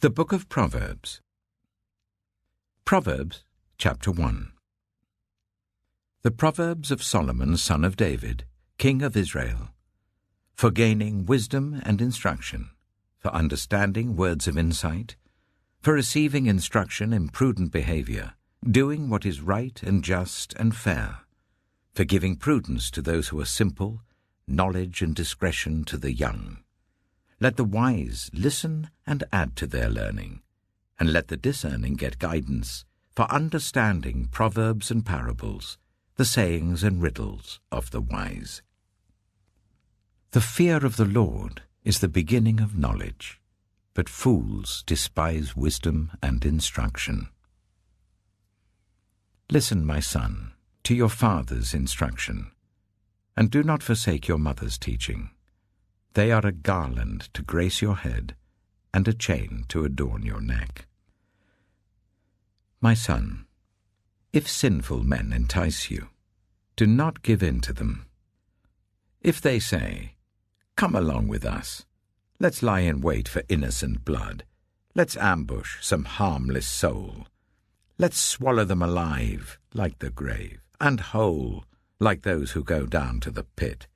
The Book of Proverbs. Proverbs, chapter 1. The Proverbs of Solomon, son of David, king of Israel, for gaining wisdom and instruction, for understanding words of insight, for receiving instruction in prudent behavior, doing what is right and just and fair, for giving prudence to those who are simple, knowledge and discretion to the young. Let the wise listen and add to their learning, and let the discerning get guidance, for understanding proverbs and parables, the sayings and riddles of the wise. The fear of the Lord is the beginning of knowledge, but fools despise wisdom and instruction. Listen, my son, to your father's instruction, and do not forsake your mother's teaching. They are a garland to grace your head, and a chain to adorn your neck. My son, if sinful men entice you, do not give in to them. If they say, "Come along with us, let's lie in wait for innocent blood, let's ambush some harmless soul, let's swallow them alive like the grave, and whole like those who go down to the pit.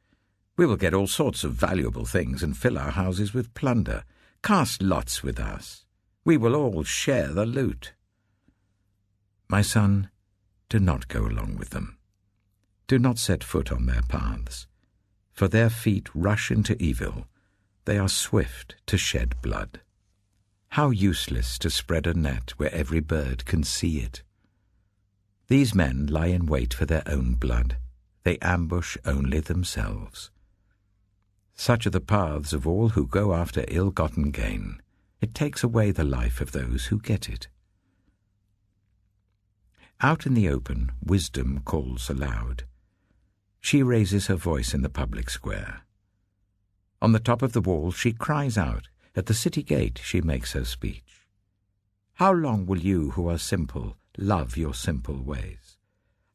We will get all sorts of valuable things and fill our houses with plunder. Cast lots with us. We will all share the loot." My son, do not go along with them. Do not set foot on their paths, for their feet rush into evil. They are swift to shed blood. How useless to spread a net where every bird can see it. These men lie in wait for their own blood. They ambush only themselves. Such are the paths of all who go after ill-gotten gain. It takes away the life of those who get it. Out in the open, wisdom calls aloud. She raises her voice in the public square. On the top of the wall she cries out. At the city gate she makes her speech. How long will you who are simple love your simple ways?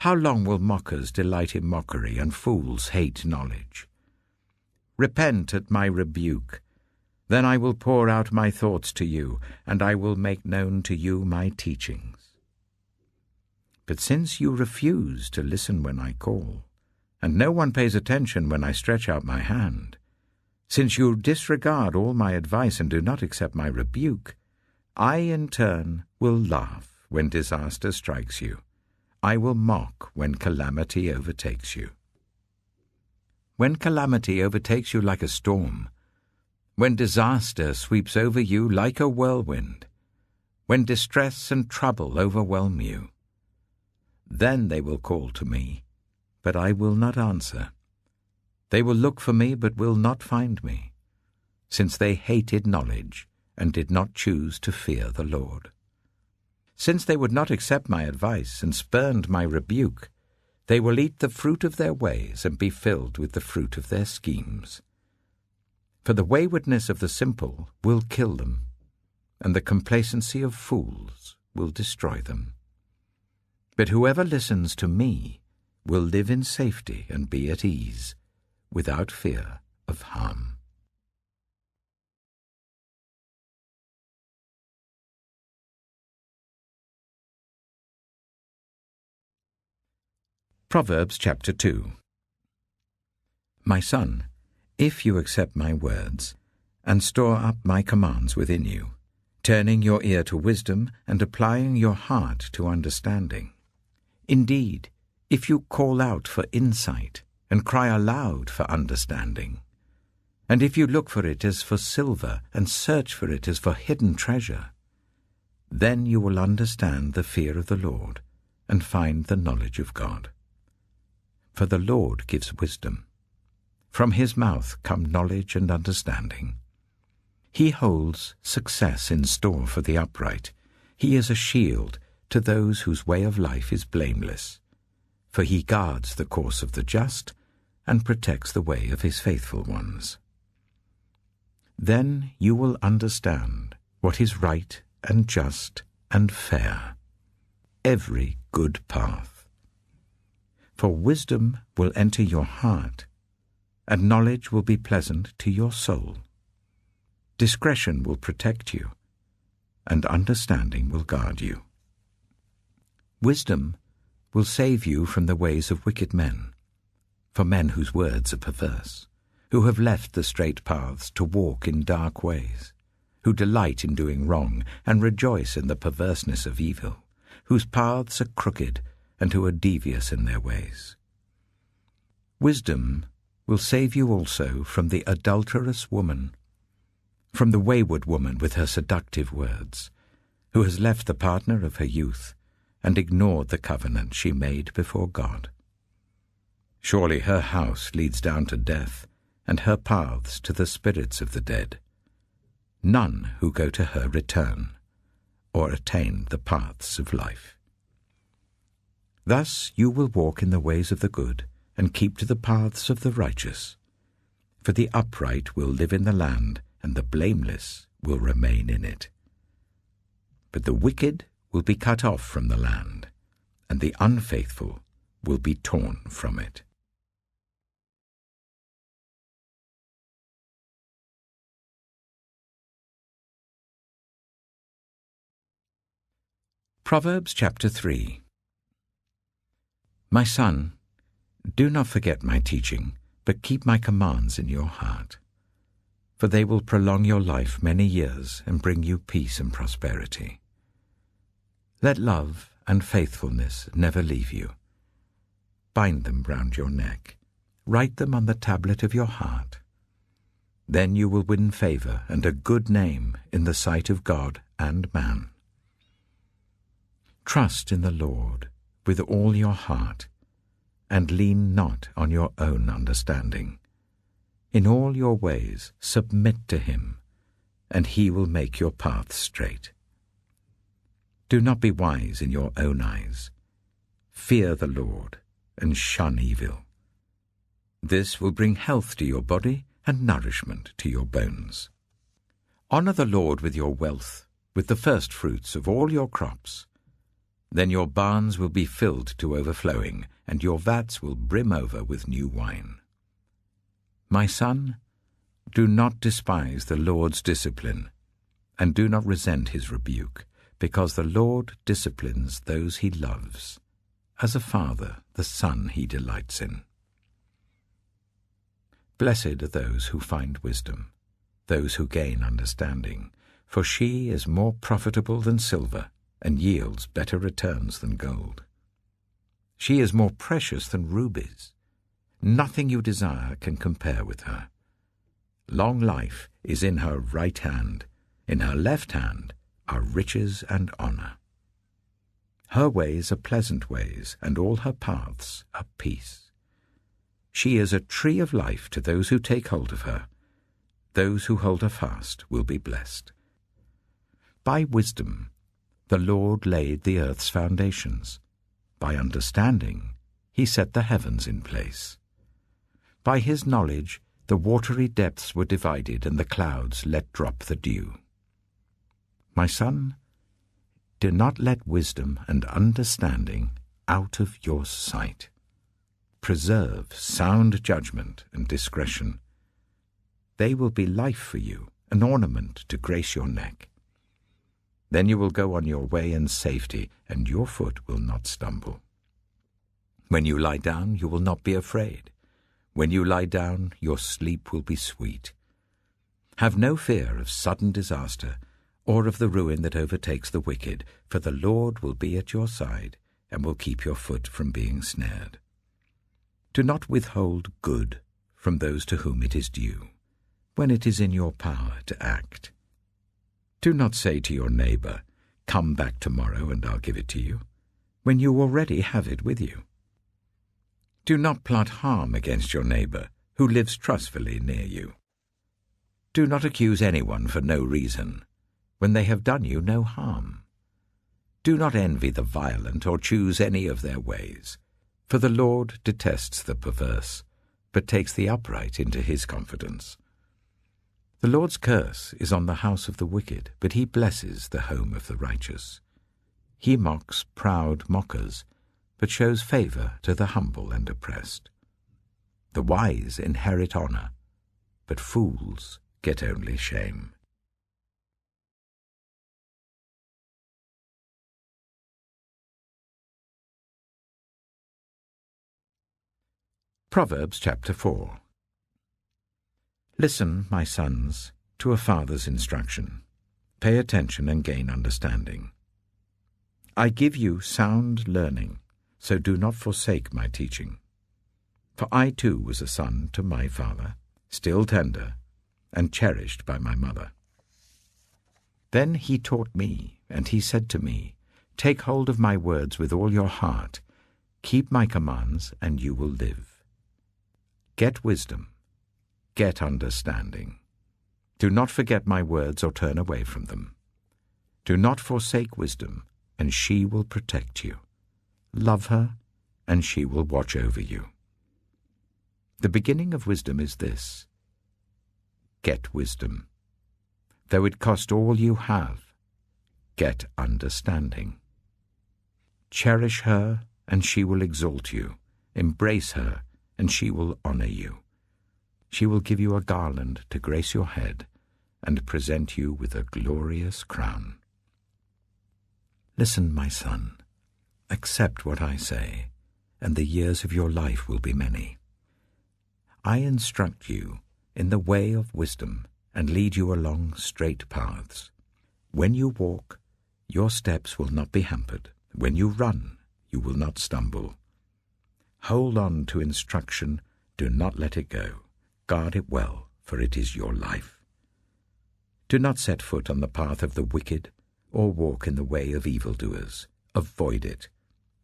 How long will mockers delight in mockery and fools hate knowledge? Repent at my rebuke. Then I will pour out my thoughts to you, and I will make known to you my teachings. But since you refuse to listen when I call, and no one pays attention when I stretch out my hand, since you disregard all my advice and do not accept my rebuke, I in turn will laugh when disaster strikes you. I will mock when calamity overtakes you. When calamity overtakes you like a storm, when disaster sweeps over you like a whirlwind, when distress and trouble overwhelm you, then they will call to me, but I will not answer. They will look for me, but will not find me, since they hated knowledge and did not choose to fear the Lord. Since they would not accept my advice and spurned my rebuke, they will eat the fruit of their ways and be filled with the fruit of their schemes. For the waywardness of the simple will kill them, and the complacency of fools will destroy them. But whoever listens to me will live in safety and be at ease, without fear of harm. Proverbs chapter 2. My son, if you accept my words, and store up my commands within you, turning your ear to wisdom and applying your heart to understanding, indeed, if you call out for insight and cry aloud for understanding, and if you look for it as for silver and search for it as for hidden treasure, then you will understand the fear of the Lord and find the knowledge of God. For the Lord gives wisdom. From his mouth come knowledge and understanding. He holds success in store for the upright. He is a shield to those whose way of life is blameless. For he guards the course of the just and protects the way of his faithful ones. Then you will understand what is right and just and fair, every good path. For wisdom will enter your heart, and knowledge will be pleasant to your soul. Discretion will protect you, and understanding will guard you. Wisdom will save you from the ways of wicked men, for men whose words are perverse, who have left the straight paths to walk in dark ways, who delight in doing wrong and rejoice in the perverseness of evil, whose paths are crooked and who are devious in their ways. Wisdom will save you also from the adulterous woman, from the wayward woman with her seductive words, who has left the partner of her youth and ignored the covenant she made before God. Surely her house leads down to death, and her paths to the spirits of the dead. None who go to her return, or attain the paths of life. Thus you will walk in the ways of the good, and keep to the paths of the righteous. For the upright will live in the land, and the blameless will remain in it. But the wicked will be cut off from the land, and the unfaithful will be torn from it. Proverbs chapter 3. My son, do not forget my teaching, but keep my commands in your heart. For they will prolong your life many years and bring you peace and prosperity. Let love and faithfulness never leave you. Bind them round your neck. Write them on the tablet of your heart. Then you will win favor and a good name in the sight of God and man. Trust in the Lord with all your heart, and lean not on your own understanding. In all your ways submit to him, and he will make your paths straight. Do not be wise in your own eyes. Fear the Lord, and shun evil. This will bring health to your body and nourishment to your bones. Honor the Lord with your wealth, with the first fruits of all your crops. Then your barns will be filled to overflowing, and your vats will brim over with new wine. My son, do not despise the Lord's discipline, and do not resent his rebuke, because the Lord disciplines those he loves, as a father the son he delights in. Blessed are those who find wisdom, those who gain understanding, for she is more profitable than silver, and yields better returns than gold. She is more precious than rubies. Nothing you desire can compare with her. Long life is in her right hand. In her left hand are riches and honor. Her ways are pleasant ways, and all her paths are peace. She is a tree of life to those who take hold of her. Those who hold her fast will be blessed. By wisdom the Lord laid the earth's foundations. By understanding he set the heavens in place. By his knowledge the watery depths were divided, and the clouds let drop the dew. My son, do not let wisdom and understanding out of your sight. Preserve sound judgment and discretion. They will be life for you, an ornament to grace your neck. Then you will go on your way in safety, and your foot will not stumble. When you lie down, you will not be afraid. When you lie down, your sleep will be sweet. Have no fear of sudden disaster, or of the ruin that overtakes the wicked, for the Lord will be at your side, and will keep your foot from being snared. Do not withhold good from those to whom it is due, when it is in your power to act. Do not say to your neighbor, "Come back tomorrow and I'll give it to you," when you already have it with you. Do not plot harm against your neighbor who lives trustfully near you. Do not accuse anyone for no reason, when they have done you no harm. Do not envy the violent or choose any of their ways, for the Lord detests the perverse, but takes the upright into his confidence. The Lord's curse is on the house of the wicked, but he blesses the home of the righteous. He mocks proud mockers, but shows favor to the humble and oppressed. The wise inherit honor, but fools get only shame. Proverbs chapter 4. Listen, my sons, to a father's instruction. Pay attention and gain understanding. I give you sound learning, so do not forsake my teaching. For I too was a son to my father, still tender, and cherished by my mother. Then he taught me, and he said to me, Take hold of my words with all your heart. Keep my commands, and you will live. Get wisdom. Get understanding. Do not forget my words or turn away from them. Do not forsake wisdom, and she will protect you. Love her, and she will watch over you. The beginning of wisdom is this: get wisdom. Though it cost all you have, get understanding. Cherish her, and she will exalt you. Embrace her, and she will honor you. She will give you a garland to grace your head, and present you with a glorious crown. Listen, my son, accept what I say, and the years of your life will be many. I instruct you in the way of wisdom, and lead you along straight paths. When you walk, your steps will not be hampered. When you run, you will not stumble. Hold on to instruction, do not let it go. Guard it well, for it is your life. Do not set foot on the path of the wicked, or walk in the way of evildoers. Avoid it.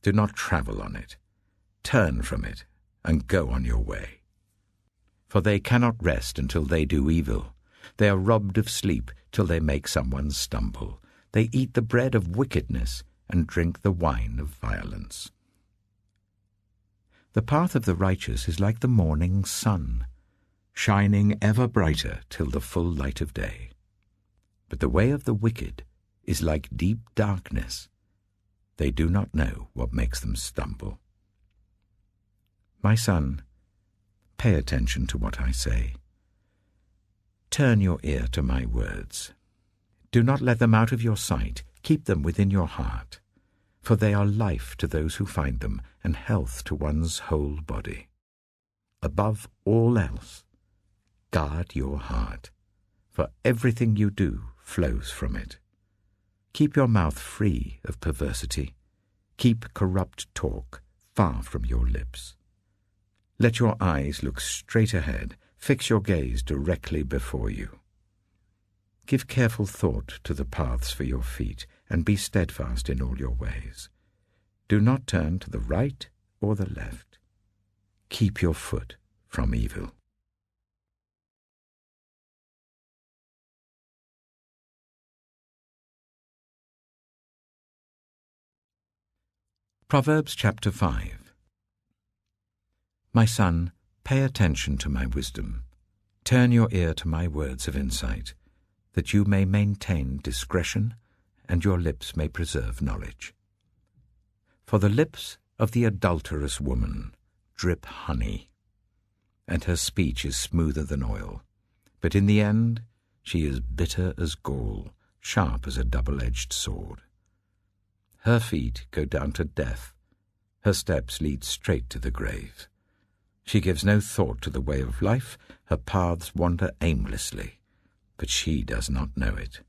Do not travel on it. Turn from it, and go on your way. For they cannot rest until they do evil. They are robbed of sleep till they make someone stumble. They eat the bread of wickedness and drink the wine of violence. The path of the righteous is like the morning sun, shining ever brighter till the full light of day. But the way of the wicked is like deep darkness. They do not know what makes them stumble. My son, pay attention to what I say. Turn your ear to my words. Do not let them out of your sight. Keep them within your heart, for they are life to those who find them, and health to one's whole body. Above all else, guard your heart, for everything you do flows from it. Keep your mouth free of perversity. Keep corrupt talk far from your lips. Let your eyes look straight ahead. Fix your gaze directly before you. Give careful thought to the paths for your feet, and be steadfast in all your ways. Do not turn to the right or the left. Keep your foot from evil. Proverbs chapter 5. My son, pay attention to my wisdom. Turn your ear to my words of insight, that you may maintain discretion, and your lips may preserve knowledge. For the lips of the adulterous woman drip honey, and her speech is smoother than oil. But in the end she is bitter as gall, sharp as a double-edged sword. Her feet go down to death, her steps lead straight to the grave. She gives no thought to the way of life, her paths wander aimlessly, but she does not know it.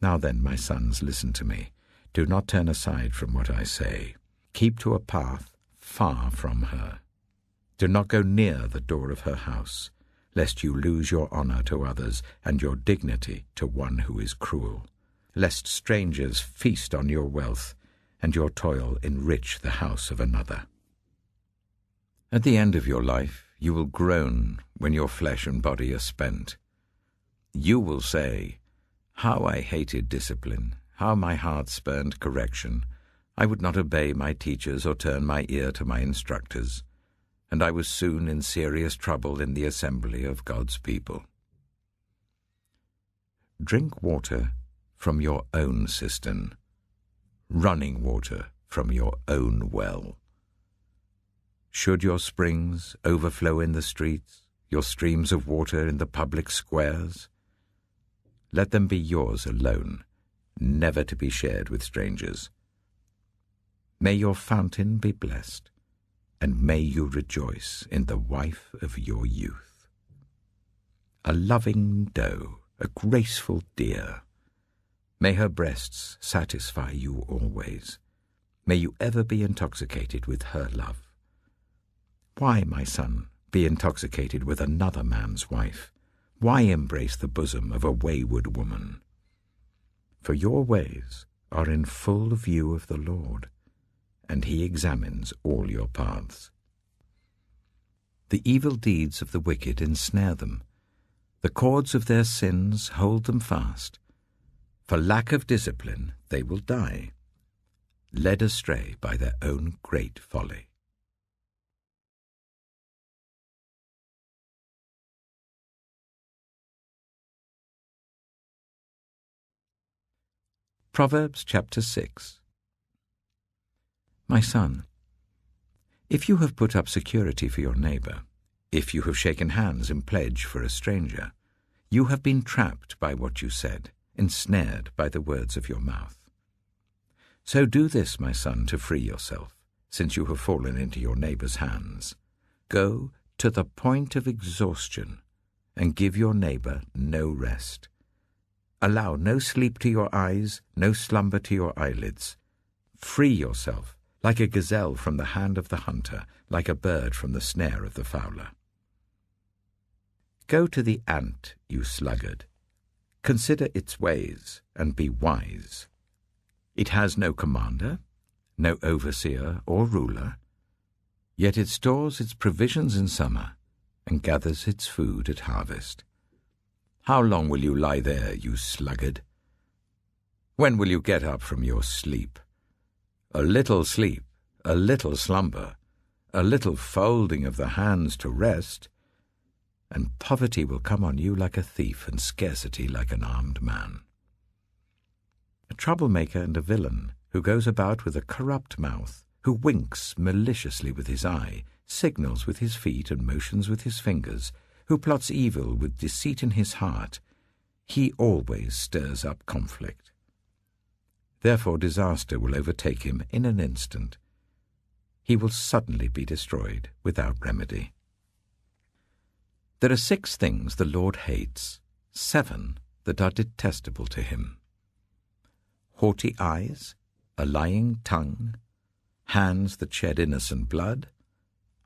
Now then, my sons, listen to me. Do not turn aside from what I say. Keep to a path far from her. Do not go near the door of her house, lest you lose your honor to others and your dignity to one who is cruel, lest strangers feast on your wealth and your toil enrich the house of another. At the end of your life you will groan when your flesh and body are spent. You will say, How I hated discipline, how my heart spurned correction. I would not obey my teachers or turn my ear to my instructors, and I was soon in serious trouble in the assembly of God's people. Drink water from your own cistern, running water from your own well. Should your springs overflow in the streets, your streams of water in the public squares, let them be yours alone, never to be shared with strangers. May your fountain be blessed, and may you rejoice in the wife of your youth. A loving doe, a graceful deer, may her breasts satisfy you always. May you ever be intoxicated with her love. Why, my son, be intoxicated with another man's wife? Why embrace the bosom of a wayward woman? For your ways are in full view of the Lord, and he examines all your paths. The evil deeds of the wicked ensnare them. The cords of their sins hold them fast. For lack of discipline they will die, led astray by their own great folly. Proverbs chapter 6. My son, if you have put up security for your neighbor, if you have shaken hands in pledge for a stranger, you have been trapped by what you said, ensnared by the words of your mouth. So do this, my son, to free yourself, since you have fallen into your neighbor's hands. Go to the point of exhaustion and give your neighbor no rest. Allow no sleep to your eyes, no slumber to your eyelids. Free yourself, like a gazelle from the hand of the hunter, like a bird from the snare of the fowler. Go to the ant, you sluggard. Consider its ways, and be wise. It has no commander, no overseer or ruler, yet it stores its provisions in summer and gathers its food at harvest. How long will you lie there, you sluggard? When will you get up from your sleep? A little sleep, a little slumber, a little folding of the hands to rest, and poverty will come on you like a thief and scarcity like an armed man. A troublemaker and a villain who goes about with a corrupt mouth, who winks maliciously with his eye, signals with his feet and motions with his fingers, who plots evil with deceit in his heart, he always stirs up conflict. Therefore disaster will overtake him in an instant. He will suddenly be destroyed without remedy. There are 6 things the Lord hates, 7 that are detestable to him: haughty eyes, a lying tongue, hands that shed innocent blood,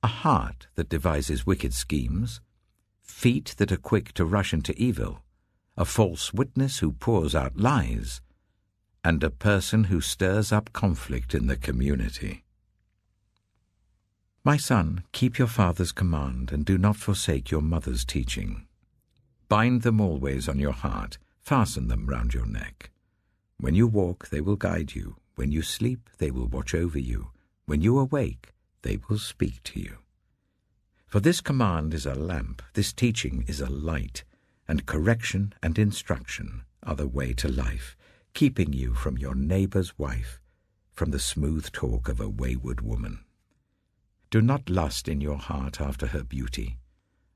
a heart that devises wicked schemes, feet that are quick to rush into evil, a false witness who pours out lies, and a person who stirs up conflict in the community. My son, keep your father's command, and do not forsake your mother's teaching. Bind them always on your heart, fasten them round your neck. When you walk, they will guide you. When you sleep, they will watch over you. When you awake, they will speak to you. For this command is a lamp, this teaching is a light, and correction and instruction are the way to life, keeping you from your neighbor's wife, from the smooth talk of a wayward woman. Do not lust in your heart after her beauty,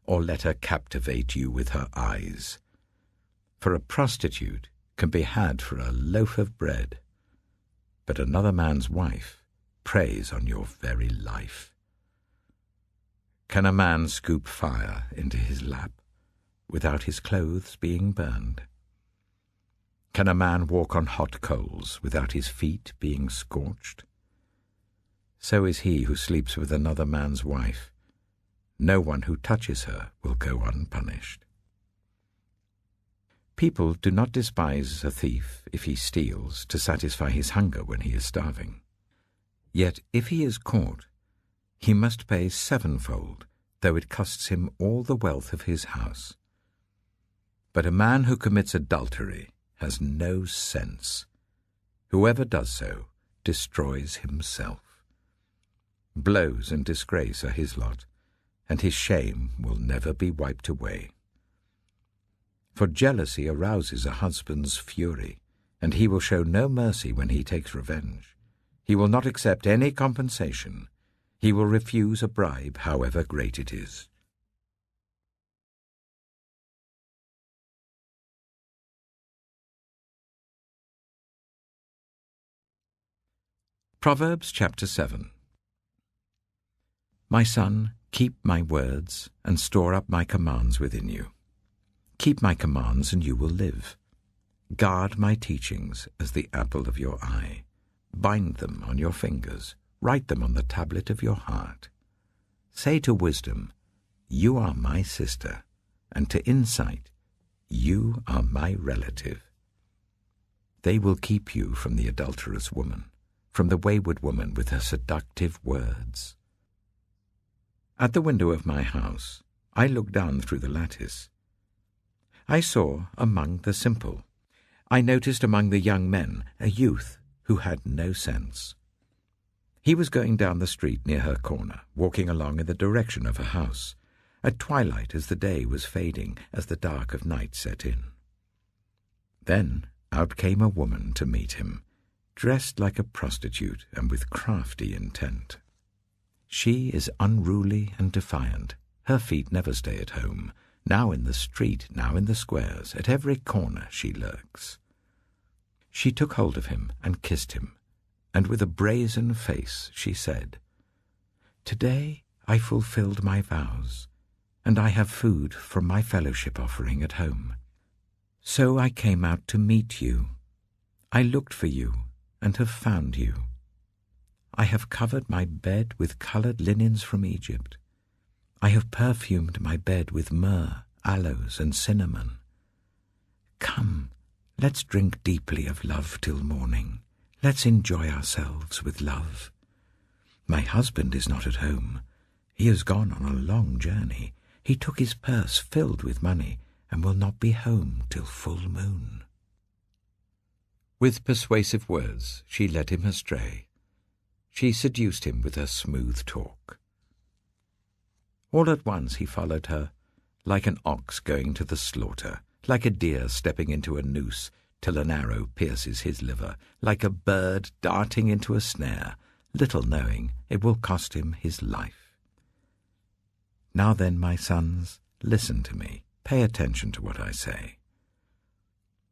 or let her captivate you with her eyes. For a prostitute can be had for a loaf of bread, but another man's wife preys on your very life. Can a man scoop fire into his lap without his clothes being burned? Can a man walk on hot coals without his feet being scorched? So is he who sleeps with another man's wife. No one who touches her will go unpunished. People do not despise a thief if he steals to satisfy his hunger when he is starving. Yet if he is caught, he must pay 7-fold, though it costs him all the wealth of his house. But a man who commits adultery has no sense. Whoever does so destroys himself. Blows and disgrace are his lot, and his shame will never be wiped away. For jealousy arouses a husband's fury, and he will show no mercy when he takes revenge. He will not accept any compensation. He will refuse a bribe, however great it is. Proverbs chapter 7. My son, keep my words and store up my commands within you. Keep my commands and you will live. Guard my teachings as the apple of your eye. Bind them on your fingers. Write them on the tablet of your heart. Say to wisdom, you are my sister, and to insight, you are my relative. They will keep you from the adulterous woman, from the wayward woman with her seductive words. At the window of my house, I looked down through the lattice. I saw among the simple. I noticed among the young men a youth who had no sense. He was going down the street near her corner, walking along in the direction of her house, at twilight as the day was fading, as the dark of night set in. Then out came a woman to meet him, dressed like a prostitute and with crafty intent. She is unruly and defiant. Her feet never stay at home. Now in the street, now in the squares, at every corner she lurks. She took hold of him and kissed him, and with a brazen face she said, "Today I fulfilled my vows, and I have food from my fellowship offering at home. So I came out to meet you. I looked for you and have found you. I have covered my bed with colored linens from Egypt. I have perfumed my bed with myrrh, aloes, and cinnamon. Come, let's drink deeply of love till morning. Let's enjoy ourselves with love. My husband is not at home. He has gone on a long journey. He took his purse filled with money and will not be home till full moon." With persuasive words she led him astray. She seduced him with her smooth talk. All at once he followed her, like an ox going to the slaughter, like a deer stepping into a noose till an arrow pierces his liver, like a bird darting into a snare, little knowing it will cost him his life. Now then, my sons, listen to me. Pay attention to what I say.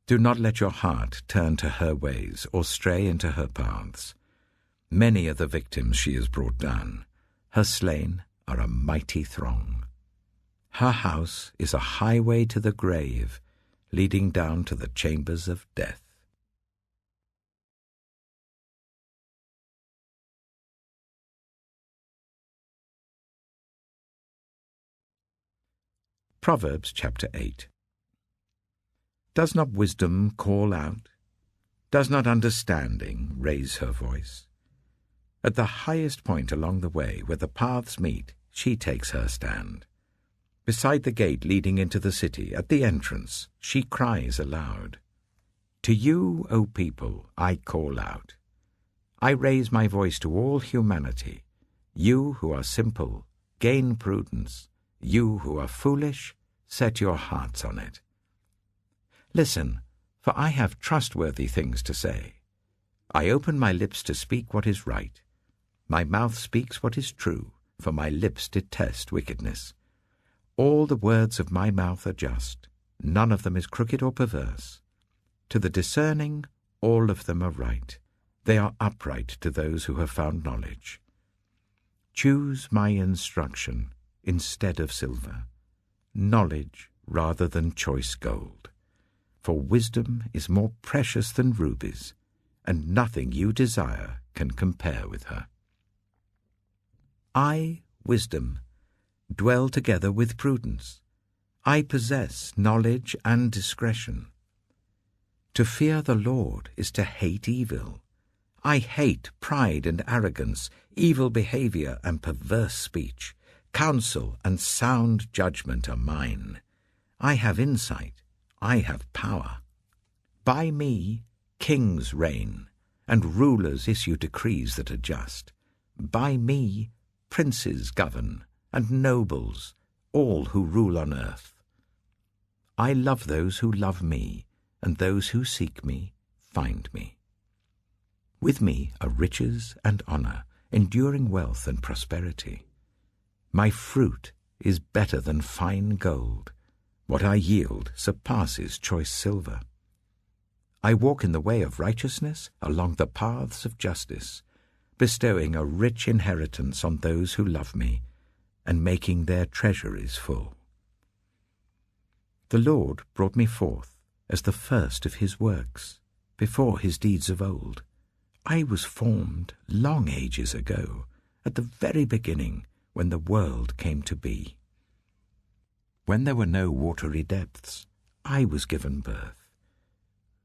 Do not let your heart turn to her ways or stray into her paths. Many are the victims she has brought down. Her slain are a mighty throng. Her house is a highway to the grave, leading down to the chambers of death. Proverbs chapter 8. Does not wisdom call out? Does not understanding raise her voice? At the highest point along the way where the paths meet, she takes her stand. Beside the gate leading into the city, at the entrance, she cries aloud. To you, O people, I call out. I raise my voice to all humanity. You who are simple, gain prudence. You who are foolish, set your hearts on it. Listen, for I have trustworthy things to say. I open my lips to speak what is right. My mouth speaks what is true, for my lips detest wickedness. All the words of my mouth are just. None of them is crooked or perverse. To the discerning, all of them are right. They are upright to those who have found knowledge. Choose my instruction instead of silver, knowledge rather than choice gold. For wisdom is more precious than rubies, and nothing you desire can compare with her. I, wisdom, dwell together with prudence. I possess knowledge and discretion. To fear the Lord is to hate evil. I hate pride and arrogance, evil behavior and perverse speech. Counsel and sound judgment are mine. I have insight. I have power. By me kings reign, and rulers issue decrees that are just. By me princes govern, and nobles, all who rule on earth. I love those who love me, and those who seek me find me. With me are riches and honor, enduring wealth and prosperity. My fruit is better than fine gold. What I yield surpasses choice silver. I walk in the way of righteousness along the paths of justice. bestowing a rich inheritance on those who love me, and making their treasuries full. The Lord brought me forth as the first of his works, before his deeds of old. I was formed long ages ago, at the very beginning, when the world came to be. When there were no watery depths, I was given birth.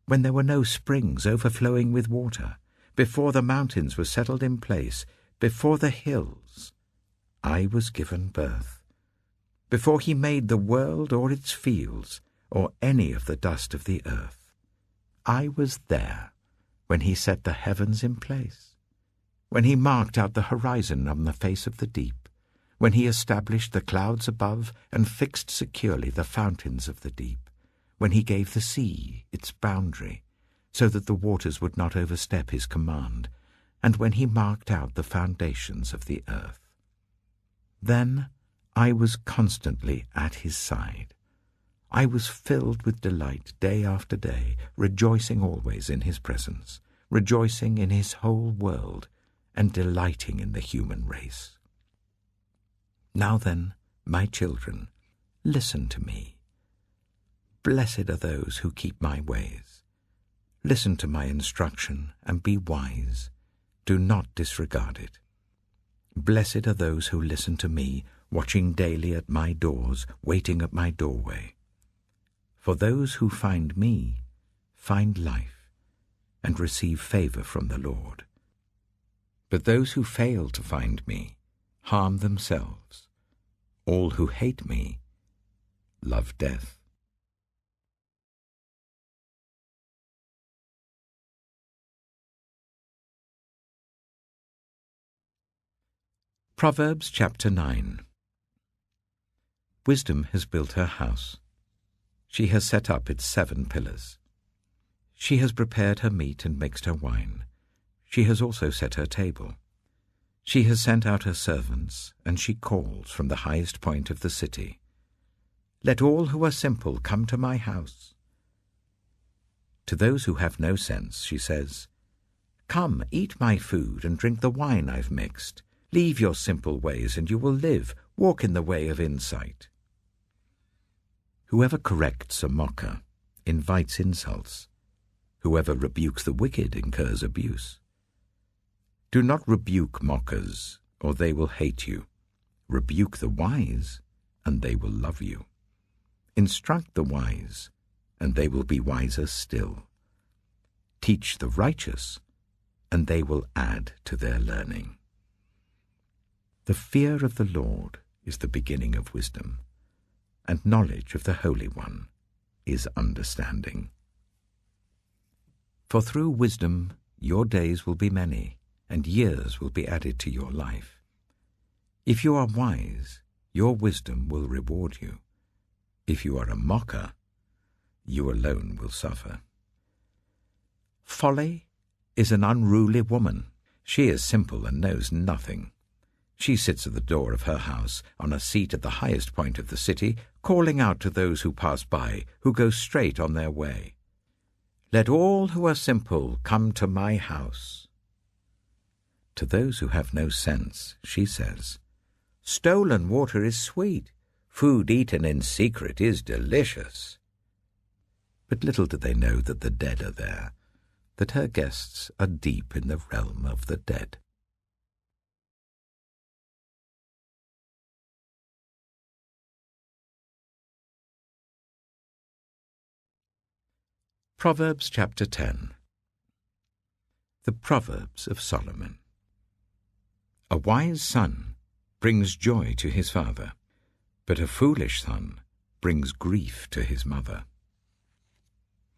When there were no springs overflowing with water, before the mountains were settled in place, before the hills, I was given birth. Before he made the world or its fields, or any of the dust of the earth, I was there when he set the heavens in place, when he marked out the horizon on the face of the deep, when he established the clouds above and fixed securely the fountains of the deep, when he gave the sea its boundary, so that the waters would not overstep his command, and when he marked out the foundations of the earth. Then I was constantly at his side. I was filled with delight day after day, rejoicing always in his presence, rejoicing in his whole world, and delighting in the human race. Now then, my children, listen to me. Blessed are those who keep my ways. Listen to my instruction and be wise. Do not disregard it. Blessed are those who listen to me, watching daily at my doors, waiting at my doorway. For those who find me find life and receive favor from the Lord. But those who fail to find me harm themselves. All who hate me love death. Proverbs chapter 9. Wisdom has built her house. She has set up its 7 pillars. She has prepared her meat and mixed her wine. She has also set her table. She has sent out her servants, and she calls from the highest point of the city. Let all who are simple come to my house. To those who have no sense, she says, Come, eat my food and drink the wine I've mixed. Leave your simple ways, and you will live. Walk in the way of insight. Whoever corrects a mocker invites insults. Whoever rebukes the wicked incurs abuse. Do not rebuke mockers, or they will hate you. Rebuke the wise, and they will love you. Instruct the wise, and they will be wiser still. Teach the righteous, and they will add to their learning. The fear of the Lord is the beginning of wisdom, and knowledge of the Holy One is understanding. For through wisdom your days will be many, and years will be added to your life. If you are wise, your wisdom will reward you. If you are a mocker, you alone will suffer. Folly is an unruly woman. She is simple and knows nothing. She sits at the door of her house, on a seat at the highest point of the city, calling out to those who pass by, who go straight on their way. Let all who are simple come to my house. To those who have no sense, she says, Stolen water is sweet. Food eaten in secret is delicious. But little do they know that the dead are there, that her guests are deep in the realm of the dead. Proverbs chapter 10. The Proverbs of Solomon. A wise son brings joy to his father, but a foolish son brings grief to his mother.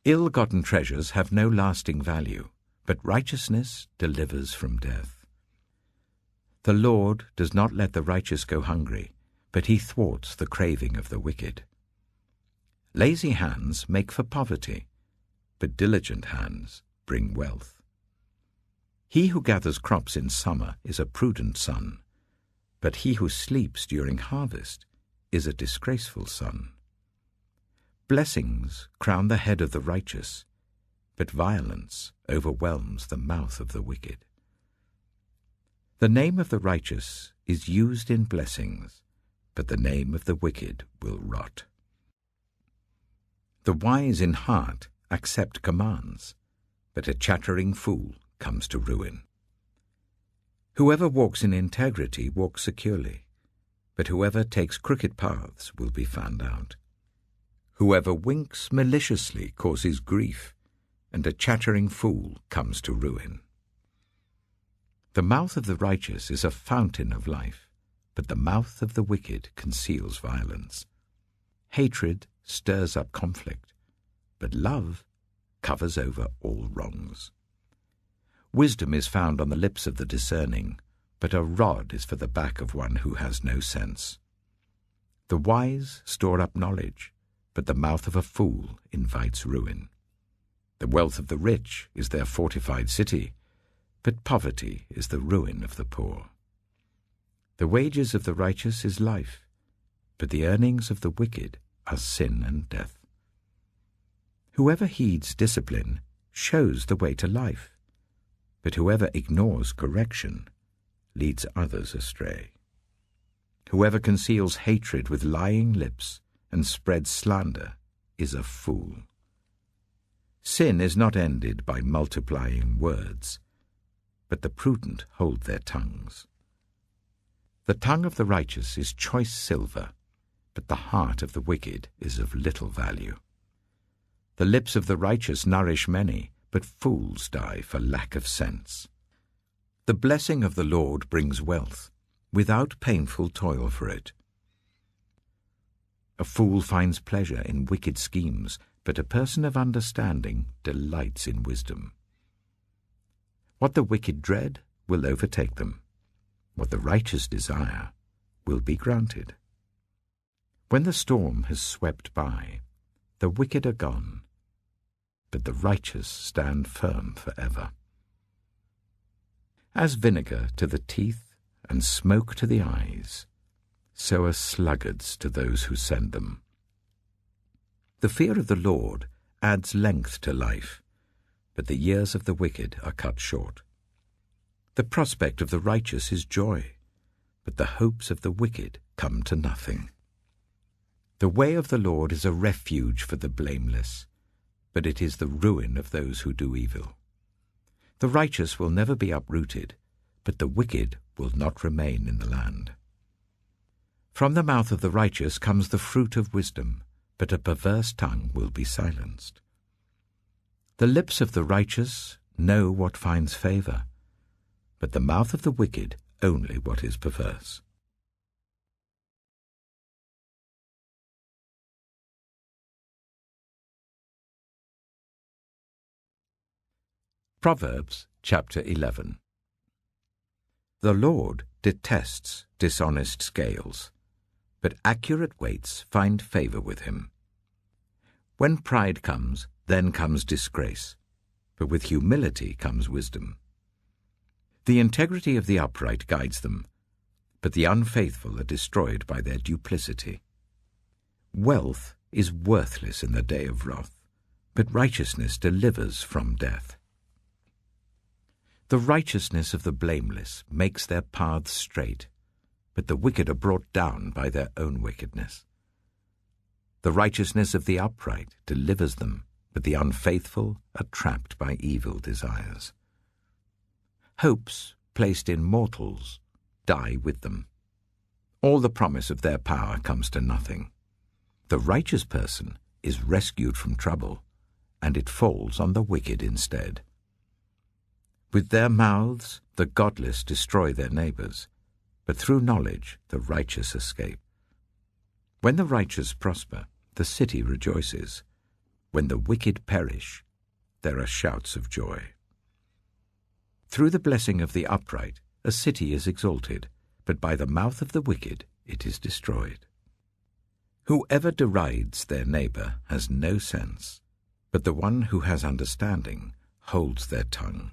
Ill-gotten treasures have no lasting value, but righteousness delivers from death. The Lord does not let the righteous go hungry, but he thwarts the craving of the wicked. Lazy hands make for poverty, but diligent hands bring wealth. He who gathers crops in summer is a prudent son, but he who sleeps during harvest is a disgraceful son. Blessings crown the head of the righteous, but violence overwhelms the mouth of the wicked. The name of the righteous is used in blessings, but the name of the wicked will rot. The wise in heart accept commands, but a chattering fool comes to ruin. Whoever walks in integrity walks securely, but whoever takes crooked paths will be found out. Whoever winks maliciously causes grief, and a chattering fool comes to ruin. The mouth of the righteous is a fountain of life, but the mouth of the wicked conceals violence. Hatred stirs up conflict, but love covers over all wrongs. Wisdom is found on the lips of the discerning, but a rod is for the back of one who has no sense. The wise store up knowledge, but the mouth of a fool invites ruin. The wealth of the rich is their fortified city, but poverty is the ruin of the poor. The wages of the righteous is life, but the earnings of the wicked are sin and death. Whoever heeds discipline shows the way to life, but whoever ignores correction leads others astray. Whoever conceals hatred with lying lips and spreads slander is a fool. Sin is not ended by multiplying words, but the prudent hold their tongues. The tongue of the righteous is choice silver, but the heart of the wicked is of little value. The lips of the righteous nourish many, but fools die for lack of sense. The blessing of the Lord brings wealth, without painful toil for it. A fool finds pleasure in wicked schemes, but a person of understanding delights in wisdom. What the wicked dread will overtake them. What the righteous desire will be granted. When the storm has swept by, the wicked are gone, but the righteous stand firm forever. As vinegar to the teeth and smoke to the eyes, so are sluggards to those who send them. The fear of the Lord adds length to life, but the years of the wicked are cut short. The prospect of the righteous is joy, but the hopes of the wicked come to nothing. The way of the Lord is a refuge for the blameless, but it is the ruin of those who do evil. The righteous will never be uprooted, but the wicked will not remain in the land. From the mouth of the righteous comes the fruit of wisdom, but a perverse tongue will be silenced. The lips of the righteous know what finds favor, but the mouth of the wicked only what is perverse. Proverbs chapter 11. The Lord detests dishonest scales, but accurate weights find favor with him. When pride comes, then comes disgrace, but with humility comes wisdom. The integrity of the upright guides them, but the unfaithful are destroyed by their duplicity. Wealth is worthless in the day of wrath, but righteousness delivers from death. The righteousness of the blameless makes their paths straight, but the wicked are brought down by their own wickedness. The righteousness of the upright delivers them, but the unfaithful are trapped by evil desires. Hopes placed in mortals die with them. All the promise of their power comes to nothing. The righteous person is rescued from trouble, and it falls on the wicked instead. With their mouths the godless destroy their neighbors, but through knowledge the righteous escape. When the righteous prosper, the city rejoices. When the wicked perish, there are shouts of joy. Through the blessing of the upright, a city is exalted, but by the mouth of the wicked it is destroyed. Whoever derides their neighbor has no sense, but the one who has understanding holds their tongue.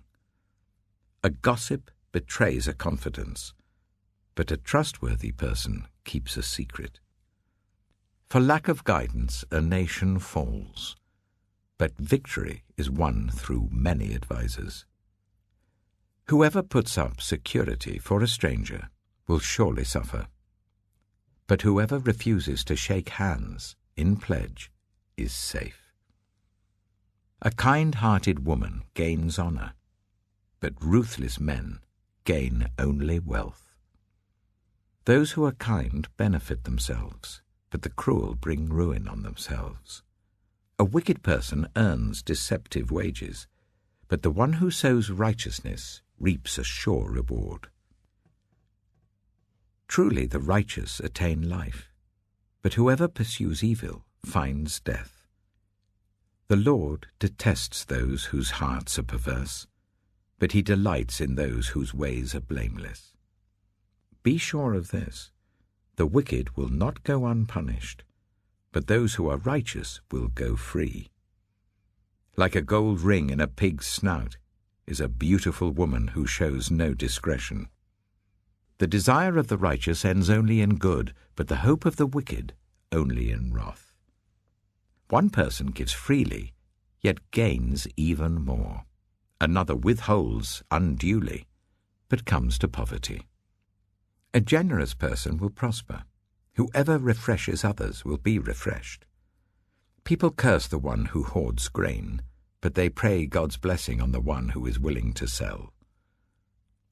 A gossip betrays a confidence, but a trustworthy person keeps a secret. For lack of guidance a nation falls, but victory is won through many advisers. Whoever puts up security for a stranger will surely suffer. But whoever refuses to shake hands in pledge is safe. A kind-hearted woman gains honor, but ruthless men gain only wealth. Those who are kind benefit themselves, but the cruel bring ruin on themselves. A wicked person earns deceptive wages, but the one who sows righteousness reaps a sure reward. Truly the righteous attain life, but whoever pursues evil finds death. The Lord detests those whose hearts are perverse, but he delights in those whose ways are blameless. Be sure of this, the wicked will not go unpunished, but those who are righteous will go free. Like a gold ring in a pig's snout is a beautiful woman who shows no discretion. The desire of the righteous ends only in good, but the hope of the wicked only in wrath. One person gives freely, yet gains even more. Another withholds unduly, but comes to poverty. A generous person will prosper. Whoever refreshes others will be refreshed. People curse the one who hoards grain, but they pray God's blessing on the one who is willing to sell.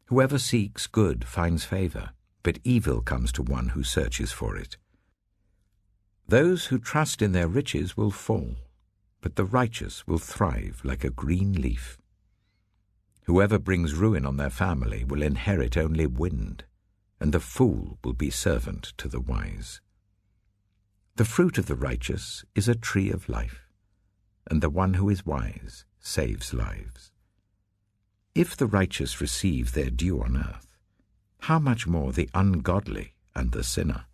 Whoever seeks good finds favor, but evil comes to one who searches for it. Those who trust in their riches will fall, but the righteous will thrive like a green leaf. Whoever brings ruin on their family will inherit only wind, and the fool will be servant to the wise. The fruit of the righteous is a tree of life, and the one who is wise saves lives. If the righteous receive their due on earth, how much more the ungodly and the sinner?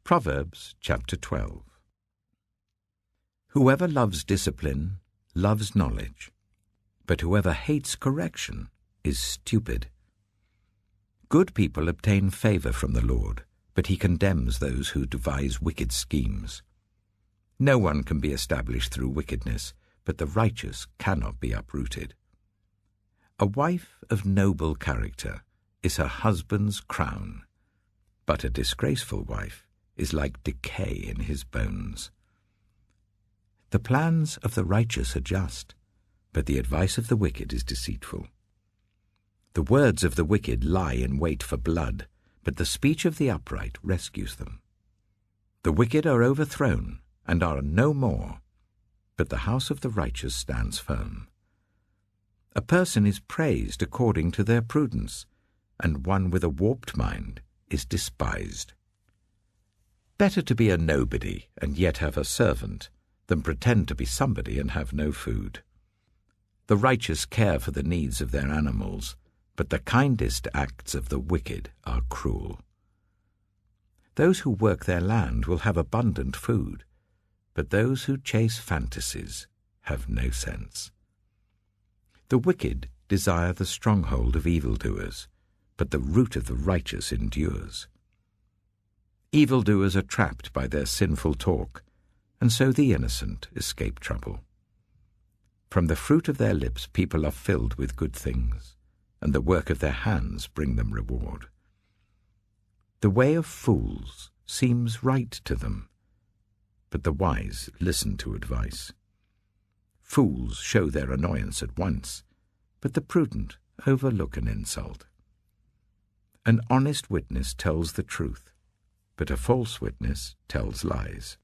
Proverbs chapter 12. Whoever loves discipline loves knowledge, but whoever hates correction is stupid. Good people obtain favor from the Lord, but he condemns those who devise wicked schemes. No one can be established through wickedness, but the righteous cannot be uprooted. A wife of noble character is her husband's crown, but a disgraceful wife is like decay in his bones. The plans of the righteous are just, but the advice of the wicked is deceitful. The words of the wicked lie in wait for blood, but the speech of the upright rescues them. The wicked are overthrown and are no more, but the house of the righteous stands firm. A person is praised according to their prudence, and one with a warped mind is despised. Better to be a nobody and yet have a servant than pretend to be somebody and have no food. The righteous care for the needs of their animals, but the kindest acts of the wicked are cruel. Those who work their land will have abundant food, but those who chase fantasies have no sense. The wicked desire the stronghold of evildoers, but the root of the righteous endures. Evildoers are trapped by their sinful talk, and so the innocent escape trouble. From the fruit of their lips people are filled with good things, and the work of their hands bring them reward. The way of fools seems right to them, but the wise listen to advice. Fools show their annoyance at once, but the prudent overlook an insult. An honest witness tells the truth, but a false witness tells lies.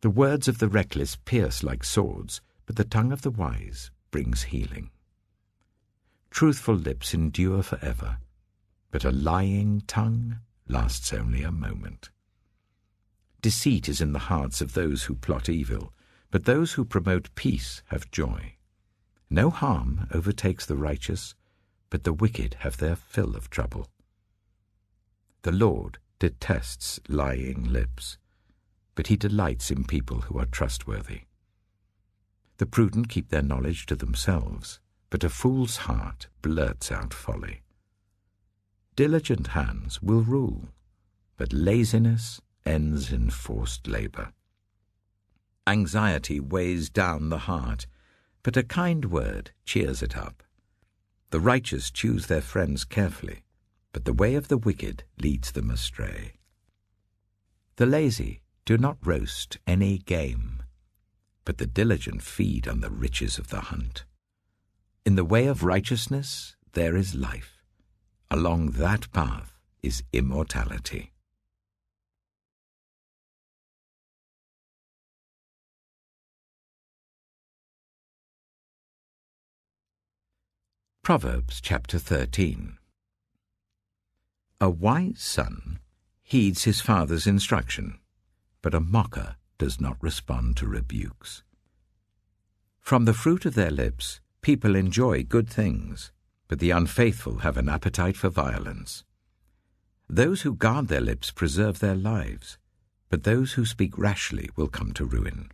The words of the reckless pierce like swords, but the tongue of the wise brings healing. Truthful lips endure forever, but a lying tongue lasts only a moment. Deceit is in the hearts of those who plot evil, but those who promote peace have joy. No harm overtakes the righteous, but the wicked have their fill of trouble. The Lord detests lying lips, but he delights in people who are trustworthy. The prudent keep their knowledge to themselves, but a fool's heart blurts out folly. Diligent hands will rule, but laziness ends in forced labor. Anxiety weighs down the heart, but a kind word cheers it up. The righteous choose their friends carefully, but the way of the wicked leads them astray. The lazy do not roast any game, but the diligent feed on the riches of the hunt. In the way of righteousness there is life. Along that path is immortality. Proverbs chapter 13. A wise son heeds his father's instruction, but a mocker does not respond to rebukes. From the fruit of their lips people enjoy good things, but the unfaithful have an appetite for violence. Those who guard their lips preserve their lives, but those who speak rashly will come to ruin.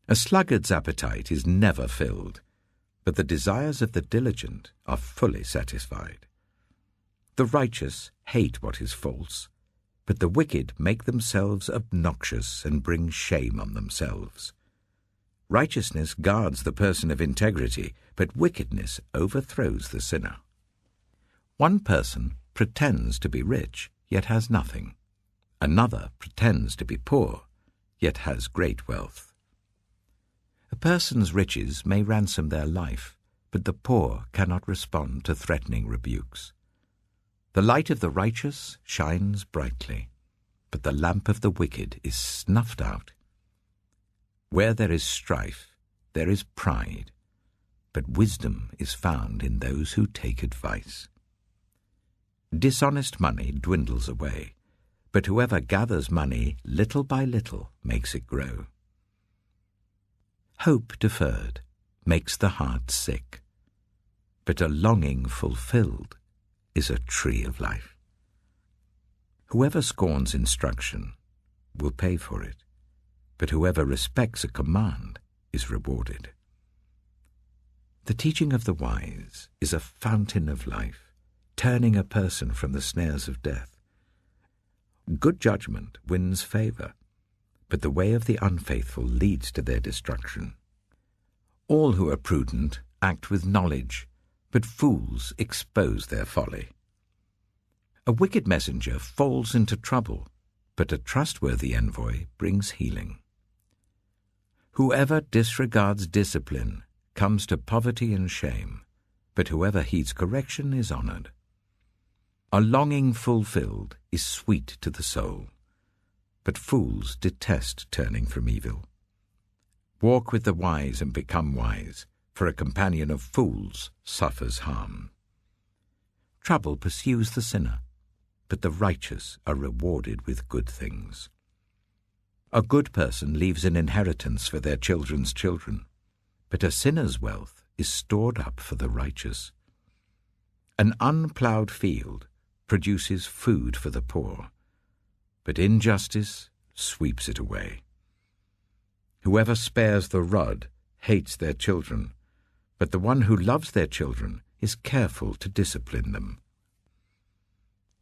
A sluggard's appetite is never filled, but the desires of the diligent are fully satisfied. The righteous hate what is false, but the wicked make themselves obnoxious and bring shame on themselves. Righteousness guards the person of integrity, but wickedness overthrows the sinner. One person pretends to be rich, yet has nothing. Another pretends to be poor, yet has great wealth. A person's riches may ransom their life, but the poor cannot respond to threatening rebukes. The light of the righteous shines brightly, but the lamp of the wicked is snuffed out. Where there is strife, there is pride, but wisdom is found in those who take advice. Dishonest money dwindles away, but whoever gathers money little by little makes it grow. Hope deferred makes the heart sick, but a longing fulfilled is a tree of life. Whoever scorns instruction will pay for it, but whoever respects a command is rewarded. The teaching of the wise is a fountain of life, turning a person from the snares of death. Good judgment wins favor, but the way of the unfaithful leads to their destruction. All who are prudent act with knowledge, but fools expose their folly. A wicked messenger falls into trouble, but a trustworthy envoy brings healing. Whoever disregards discipline comes to poverty and shame, but whoever heeds correction is honored. A longing fulfilled is sweet to the soul, but fools detest turning from evil. Walk with the wise and become wise, for a companion of fools suffers harm. Trouble pursues the sinner, but the righteous are rewarded with good things. A good person leaves an inheritance for their children's children, but a sinner's wealth is stored up for the righteous. An unploughed field produces food for the poor, but injustice sweeps it away. Whoever spares the rod hates their children, but the one who loves their children is careful to discipline them.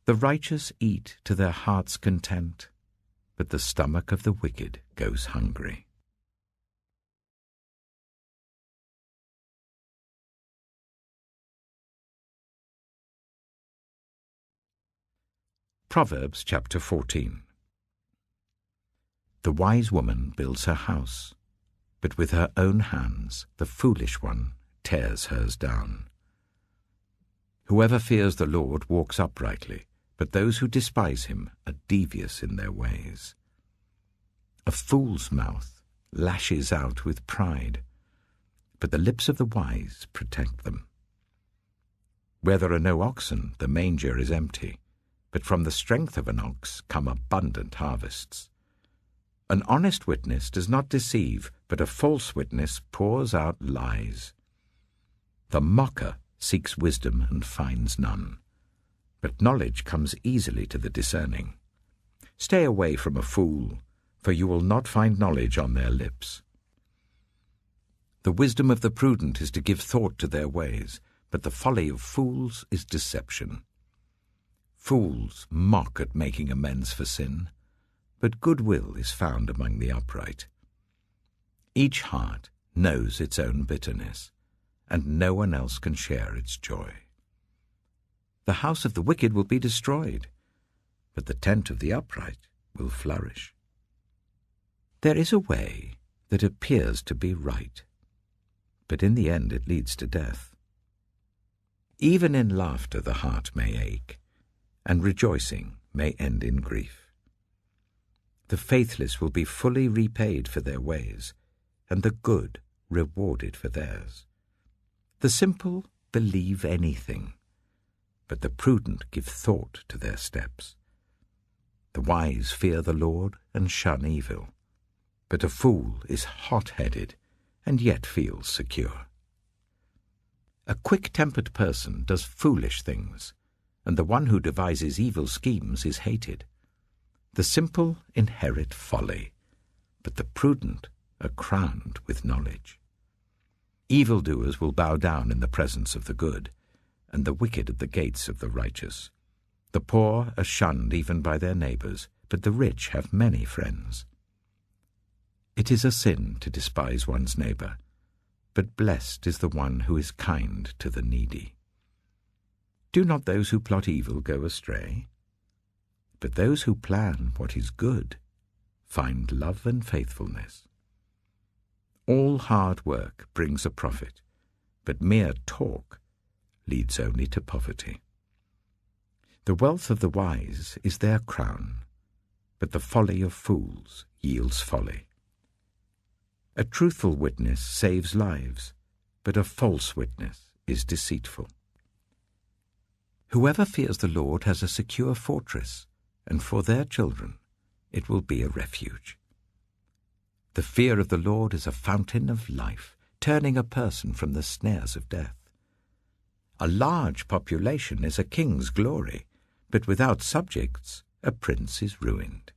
The righteous eat to their heart's content, but the stomach of the wicked goes hungry. Proverbs chapter 14. The wise woman builds her house, but with her own hands the foolish one tears hers down. Whoever fears the Lord walks uprightly, but those who despise him are devious in their ways. A fool's mouth lashes out with pride, but the lips of the wise protect them. Where there are no oxen, the manger is empty, but from the strength of an ox come abundant harvests. An honest witness does not deceive, but a false witness pours out lies. The mocker seeks wisdom and finds none, but knowledge comes easily to the discerning. Stay away from a fool, for you will not find knowledge on their lips. The wisdom of the prudent is to give thought to their ways, but the folly of fools is deception. Fools mock at making amends for sin, but goodwill is found among the upright. Each heart knows its own bitterness, and no one else can share its joy. The house of the wicked will be destroyed, but the tent of the upright will flourish. There is a way that appears to be right, but in the end it leads to death. Even in laughter the heart may ache, and rejoicing may end in grief. The faithless will be fully repaid for their ways, and the good rewarded for theirs. The simple believe anything, but the prudent give thought to their steps. The wise fear the Lord and shun evil, but a fool is hot-headed and yet feels secure. A quick-tempered person does foolish things, and the one who devises evil schemes is hated. The simple inherit folly, but the prudent are crowned with knowledge. Evildoers will bow down in the presence of the good, and the wicked at the gates of the righteous. The poor are shunned even by their neighbors, but the rich have many friends. It is a sin to despise one's neighbor, but blessed is the one who is kind to the needy. Do not those who plot evil go astray? But those who plan what is good find love and faithfulness. All hard work brings a profit, but mere talk leads only to poverty. The wealth of the wise is their crown, but the folly of fools yields folly. A truthful witness saves lives, but a false witness is deceitful. Whoever fears the Lord has a secure fortress, and for their children it will be a refuge. The fear of the Lord is a fountain of life, turning a person from the snares of death. A large population is a king's glory, but without subjects a prince is ruined.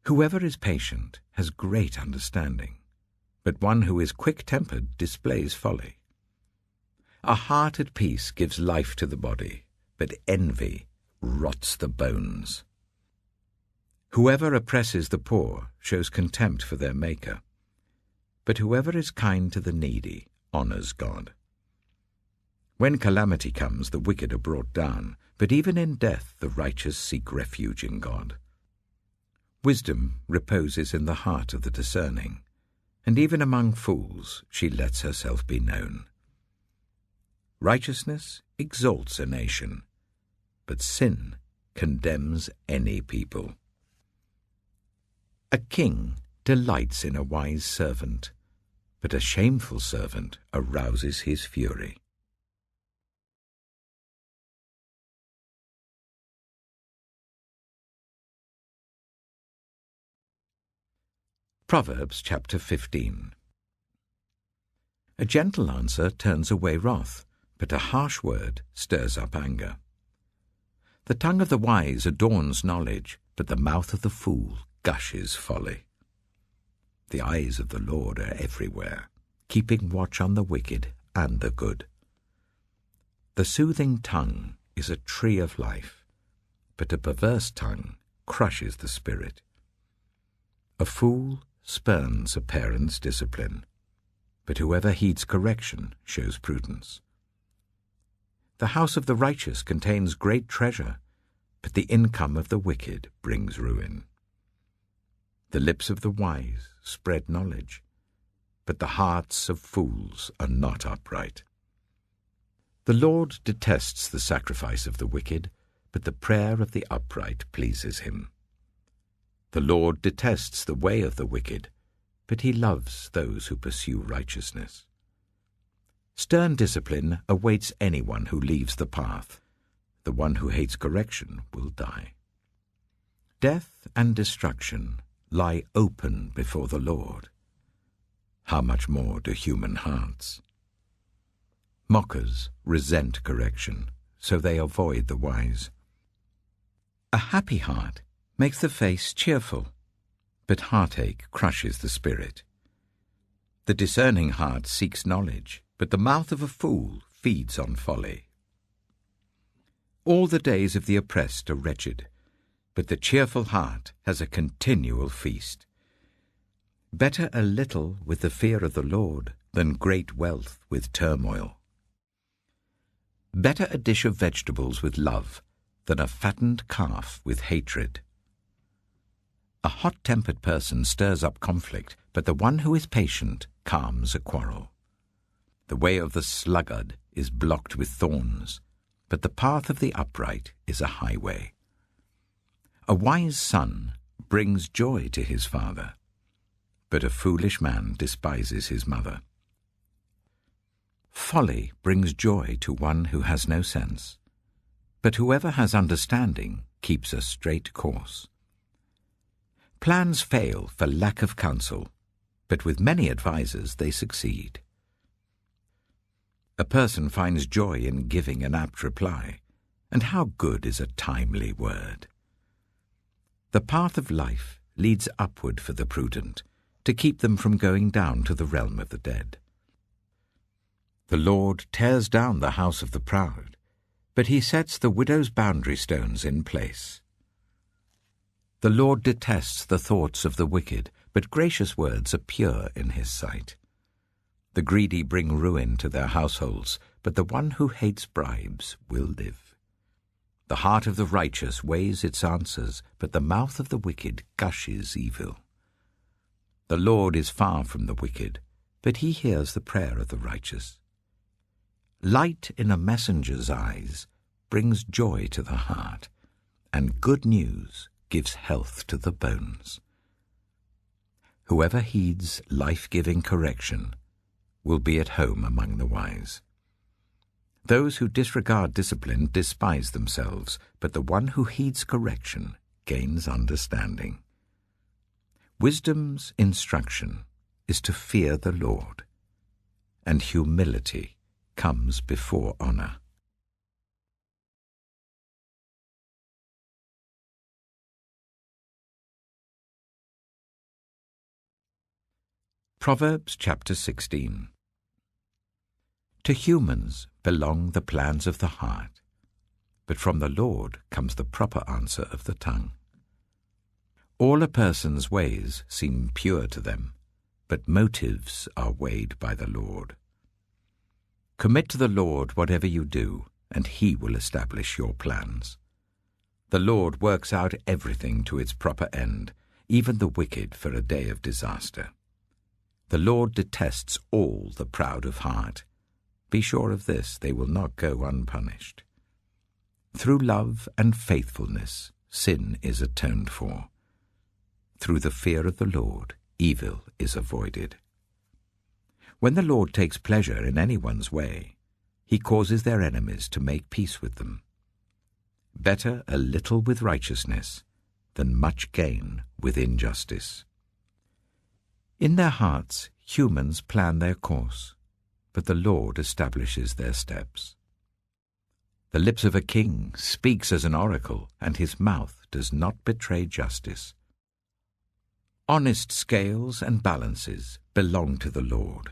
Whoever is patient has great understanding, but one who is quick-tempered displays folly. A heart at peace gives life to the body, but envy rots the bones. Whoever oppresses the poor shows contempt for their Maker, but whoever is kind to the needy honors God. When calamity comes, the wicked are brought down, but even in death the righteous seek refuge in God. Wisdom reposes in the heart of the discerning, and even among fools she lets herself be known. Righteousness exalts a nation, but sin condemns any people. A king delights in a wise servant, but a shameful servant arouses his fury. Proverbs chapter 15. A gentle answer turns away wrath, but a harsh word stirs up anger. The tongue of the wise adorns knowledge, but the mouth of the fool gushes folly. The eyes of the Lord are everywhere, keeping watch on the wicked and the good. The soothing tongue is a tree of life, but a perverse tongue crushes the spirit. A fool spurns a parent's discipline, but whoever heeds correction shows prudence. The house of the righteous contains great treasure, but the income of the wicked brings ruin. The lips of the wise spread knowledge, but the hearts of fools are not upright. The Lord detests the sacrifice of the wicked, but the prayer of the upright pleases him. The Lord detests the way of the wicked, but he loves those who pursue righteousness. Stern discipline awaits anyone who leaves the path. The one who hates correction will die. Death and destruction lie open before the Lord. How much more do human hearts? Mockers resent correction, so they avoid the wise. A happy heart makes the face cheerful, but heartache crushes the spirit. The discerning heart seeks knowledge, but the mouth of a fool feeds on folly. All the days of the oppressed are wretched, but the cheerful heart has a continual feast. Better a little with the fear of the Lord than great wealth with turmoil. Better a dish of vegetables with love than a fattened calf with hatred. A hot-tempered person stirs up conflict, but the one who is patient calms a quarrel. The way of the sluggard is blocked with thorns, but the path of the upright is a highway. A wise son brings joy to his father, but a foolish man despises his mother. Folly brings joy to one who has no sense, but whoever has understanding keeps a straight course. Plans fail for lack of counsel, but with many advisers they succeed. A person finds joy in giving an apt reply, and how good is a timely word. The path of life leads upward for the prudent, to keep them from going down to the realm of the dead. The Lord tears down the house of the proud, but he sets the widow's boundary stones in place. The Lord detests the thoughts of the wicked, but gracious words are pure in his sight. The greedy bring ruin to their households, but the one who hates bribes will live. The heart of the righteous weighs its answers, but the mouth of the wicked gushes evil. The Lord is far from the wicked, but he hears the prayer of the righteous. Light in a messenger's eyes brings joy to the heart, and good news gives health to the bones. Whoever heeds life-giving correction will be at home among the wise. Those who disregard discipline despise themselves, but the one who heeds correction gains understanding. Wisdom's instruction is to fear the Lord, and humility comes before honor. Proverbs chapter 16. To humans belong the plans of the heart, but from the Lord comes the proper answer of the tongue. All a person's ways seem pure to them, but motives are weighed by the Lord. Commit to the Lord whatever you do, and he will establish your plans. The Lord works out everything to its proper end, even the wicked for a day of disaster. The Lord detests all the proud of heart. Be sure of this, they will not go unpunished. Through love and faithfulness, sin is atoned for. Through the fear of the Lord, evil is avoided. When the Lord takes pleasure in anyone's way, he causes their enemies to make peace with them. Better a little with righteousness than much gain with injustice. In their hearts, humans plan their course, but the Lord establishes their steps. The lips of a king speaks as an oracle, and his mouth does not betray justice. Honest scales and balances belong to the Lord.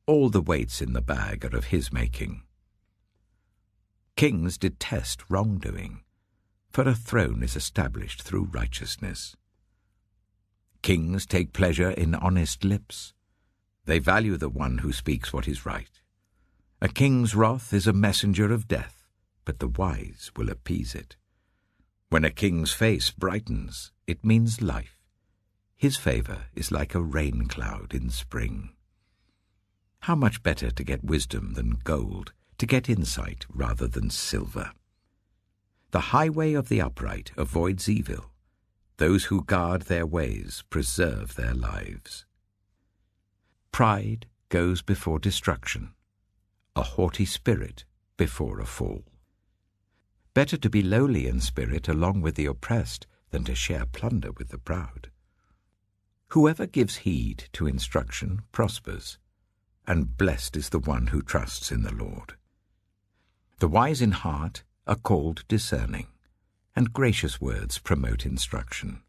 All the weights in the bag are of his making. Kings detest wrongdoing, for a throne is established through righteousness. Kings take pleasure in honest lips. They value the one who speaks what is right. A king's wrath is a messenger of death, but the wise will appease it. When a king's face brightens, it means life. His favor is like a rain cloud in spring. How much better to get wisdom than gold, to get insight rather than silver. The highway of the upright avoids evil. Those who guard their ways preserve their lives. Pride goes before destruction, a haughty spirit before a fall. Better to be lowly in spirit along with the oppressed than to share plunder with the proud. Whoever gives heed to instruction prospers, and blessed is the one who trusts in the Lord. The wise in heart are called discerning, and gracious words promote instruction.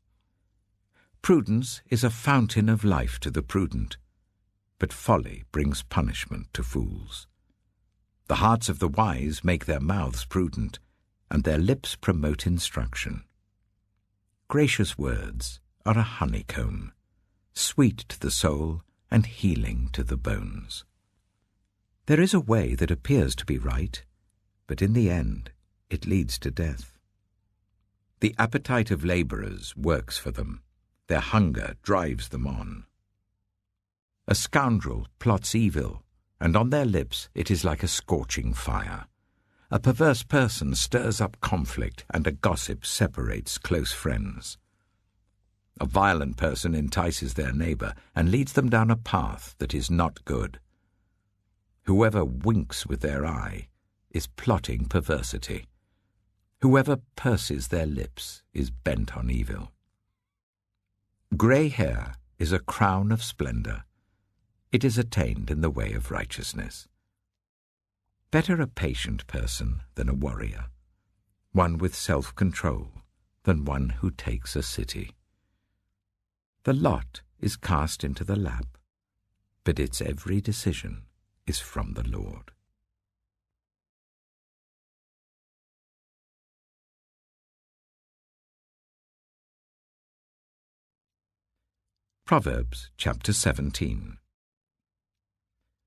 Prudence is a fountain of life to the prudent, but folly brings punishment to fools. The hearts of the wise make their mouths prudent, and their lips promote instruction. Gracious words are a honeycomb, sweet to the soul and healing to the bones. There is a way that appears to be right, but in the end it leads to death. The appetite of labourers works for them. Their hunger drives them on. A scoundrel plots evil, and on their lips it is like a scorching fire. A perverse person stirs up conflict, and a gossip separates close friends. A violent person entices their neighbour and leads them down a path that is not good. Whoever winks with their eye is plotting perversity. Whoever purses their lips is bent on evil. Grey hair is a crown of splendour. It is attained in the way of righteousness. Better a patient person than a warrior, one with self-control than one who takes a city. The lot is cast into the lap, but its every decision is from the Lord. Proverbs chapter 17.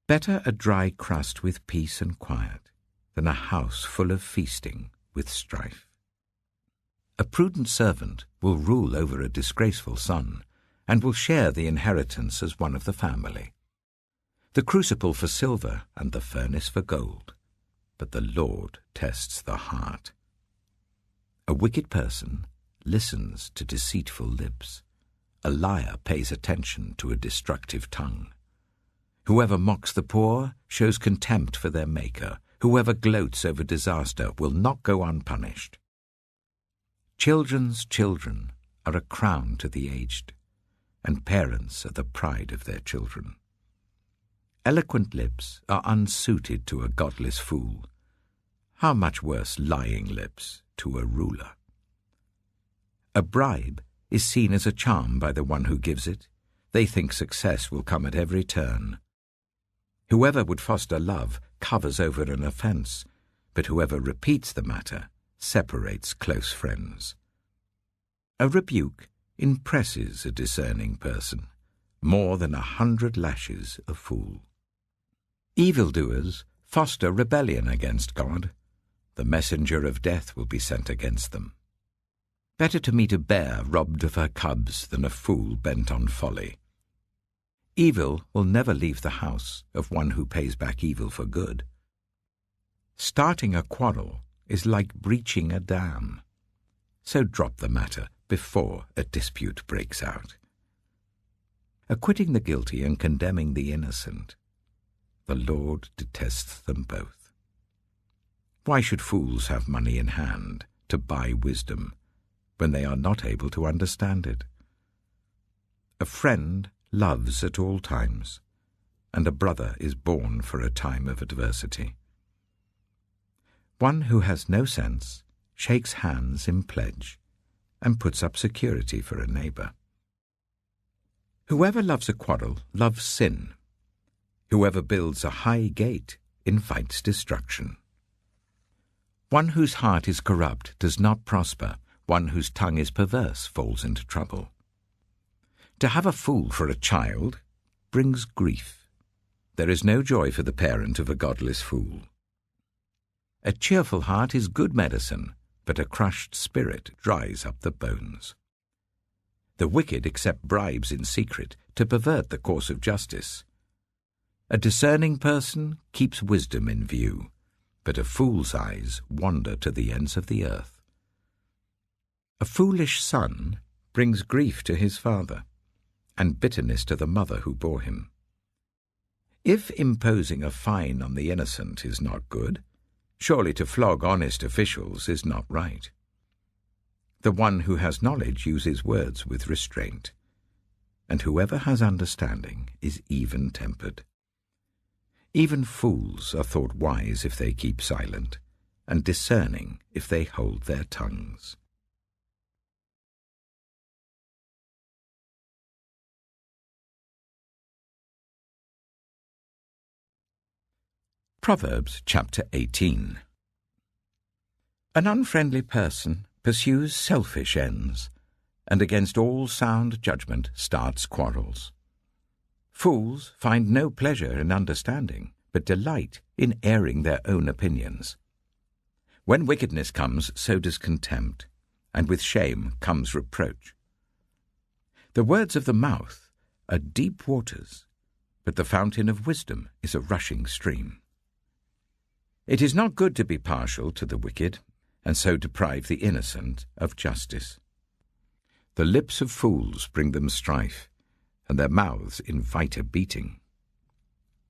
Better a dry crust with peace and quiet than a house full of feasting with strife. A prudent servant will rule over a disgraceful son, and will share the inheritance as one of the family. The crucible for silver and the furnace for gold, but the Lord tests the heart. A wicked person listens to deceitful lips. A liar pays attention to a destructive tongue. Whoever mocks the poor shows contempt for their Maker. Whoever gloats over disaster will not go unpunished. Children's children are a crown to the aged, and parents are the pride of their children. Eloquent lips are unsuited to a godless fool. How much worse lying lips to a ruler? A bribe is seen as a charm by the one who gives it. They think success will come at every turn. Whoever would foster love covers over an offence, but whoever repeats the matter separates close friends. A rebuke impresses a discerning person more than 100 lashes a fool. Evildoers foster rebellion against God. The messenger of death will be sent against them. Better to meet a bear robbed of her cubs than a fool bent on folly. Evil will never leave the house of one who pays back evil for good. Starting a quarrel is like breaching a dam. So drop the matter before a dispute breaks out. Acquitting the guilty and condemning the innocent, the Lord detests them both. Why should fools have money in hand to buy wisdom when they are not able to understand it? A friend loves at all times, and a brother is born for a time of adversity. One who has no sense shakes hands in pledge and puts up security for a neighbour. Whoever loves a quarrel loves sin. Whoever builds a high gate invites destruction. One whose heart is corrupt does not prosper. One whose tongue is perverse falls into trouble. To have a fool for a child brings grief. There is no joy for the parent of a godless fool. A cheerful heart is good medicine, but a crushed spirit dries up the bones. The wicked accept bribes in secret to pervert the course of justice. A discerning person keeps wisdom in view, but a fool's eyes wander to the ends of the earth. A foolish son brings grief to his father, and bitterness to the mother who bore him. If imposing a fine on the innocent is not good, surely to flog honest officials is not right. The one who has knowledge uses words with restraint, and whoever has understanding is even-tempered. Even fools are thought wise if they keep silent, and discerning if they hold their tongues. Proverbs chapter 18. An unfriendly person pursues selfish ends, and against all sound judgment starts quarrels. Fools find no pleasure in understanding, but delight in airing their own opinions. When wickedness comes, so does contempt, and with shame comes reproach. The words of the mouth are deep waters, but the fountain of wisdom is a rushing stream. It is not good to be partial to the wicked, and so deprive the innocent of justice. The lips of fools bring them strife, and their mouths invite a beating.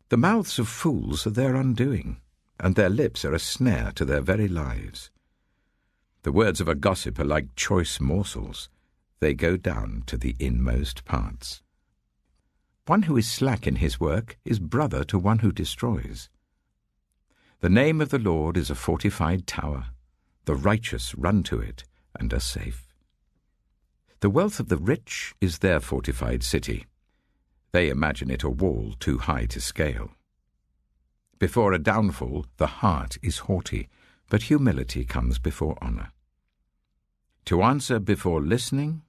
The mouths of fools are their undoing, and their lips are a snare to their very lives. The words of a gossip are like choice morsels. They go down to the inmost parts. One who is slack in his work is brother to one who destroys. The name of the Lord is a fortified tower. The righteous run to it and are safe. The wealth of the rich is their fortified city. They imagine it a wall too high to scale. Before a downfall, the heart is haughty, but humility comes before honor. To answer before listening,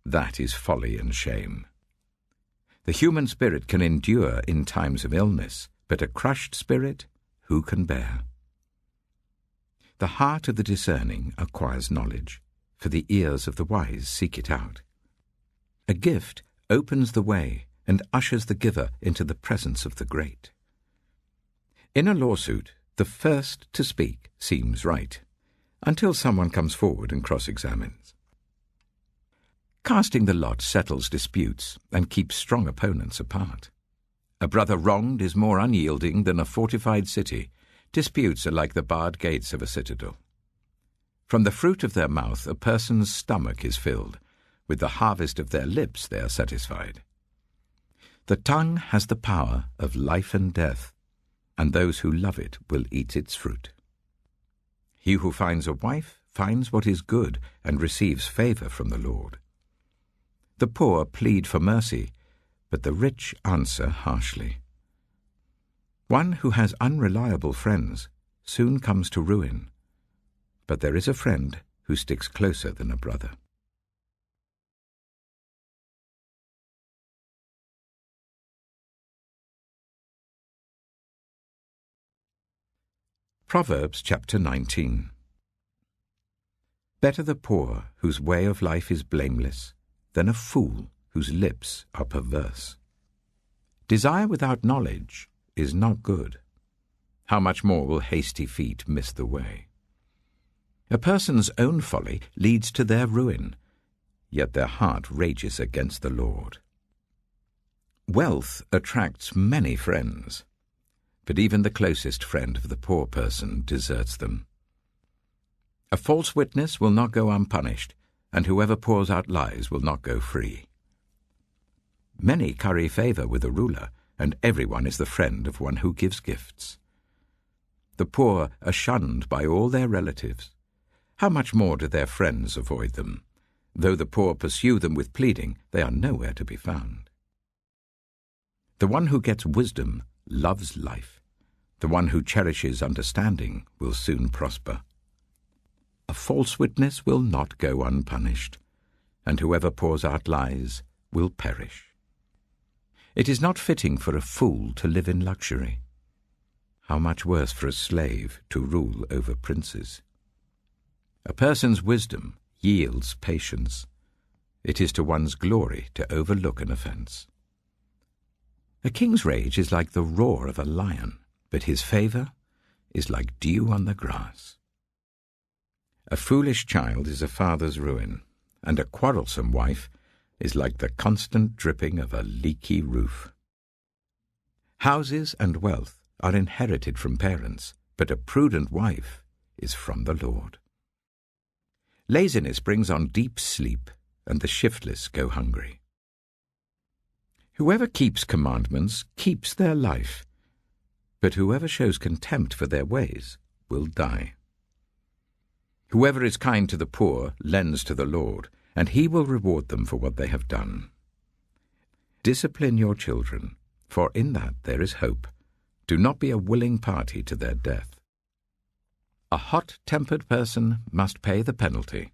that is folly and shame. The human spirit can endure in times of illness, but a crushed spirit, who can bear? The heart of the discerning acquires knowledge, for the ears of the wise seek it out. A gift opens the way and ushers the giver into the presence of the great. In a lawsuit, the first to speak seems right, until someone comes forward and cross-examines. Casting the lot settles disputes and keeps strong opponents apart. A brother wronged is more unyielding than a fortified city. Disputes are like the barred gates of a citadel. From the fruit of their mouth a person's stomach is filled. With the harvest of their lips they are satisfied. The tongue has the power of life and death, and those who love it will eat its fruit. He who finds a wife finds what is good and receives favor from the Lord. The poor plead for mercy, but the rich answer harshly. One who has unreliable friends soon comes to ruin, but there is a friend who sticks closer than a brother. Proverbs chapter 19. Better the poor whose way of life is blameless than a fool whose lips are perverse. Desire without knowledge is not good. How much more will hasty feet miss the way? A person's own folly leads to their ruin, yet their heart rages against the Lord. Wealth attracts many friends, but even the closest friend of the poor person deserts them. A false witness will not go unpunished, and whoever pours out lies will not go free. Many curry favor with a ruler, and everyone is the friend of one who gives gifts. The poor are shunned by all their relatives. How much more do their friends avoid them? Though the poor pursue them with pleading, they are nowhere to be found. The one who gets wisdom loves life. The one who cherishes understanding will soon prosper. A false witness will not go unpunished, and whoever pours out lies will perish. It is not fitting for a fool to live in luxury. How much worse for a slave to rule over princes. A person's wisdom yields patience. It is to one's glory to overlook an offense. A king's rage is like the roar of a lion, but his favor is like dew on the grass. A foolish child is a father's ruin, and a quarrelsome wife is like the constant dripping of a leaky roof. Houses and wealth are inherited from parents, but a prudent wife is from the Lord. Laziness brings on deep sleep, and the shiftless go hungry. Whoever keeps commandments keeps their life, but whoever shows contempt for their ways will die. Whoever is kind to the poor lends to the Lord, and he will reward them for what they have done. Discipline your children, for in that there is hope. Do not be a willing party to their death. A hot-tempered person must pay the penalty.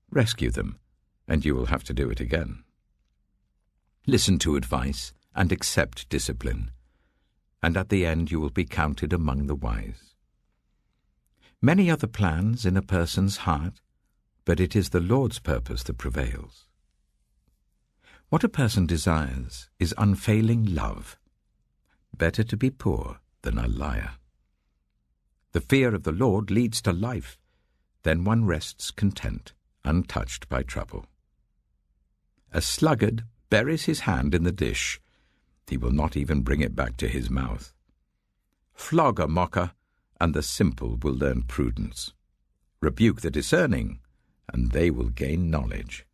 Rescue them, and you will have to do it again. Listen to advice and accept discipline, and at the end you will be counted among the wise. Many are the plans in a person's heart, but it is the Lord's purpose that prevails. What a person desires is unfailing love. Better to be poor than a liar. The fear of the Lord leads to life. Then one rests content, untouched by trouble. A sluggard buries his hand in the dish. He will not even bring it back to his mouth. Flog a mocker, and the simple will learn prudence. Rebuke the discerning, and they will gain knowledge.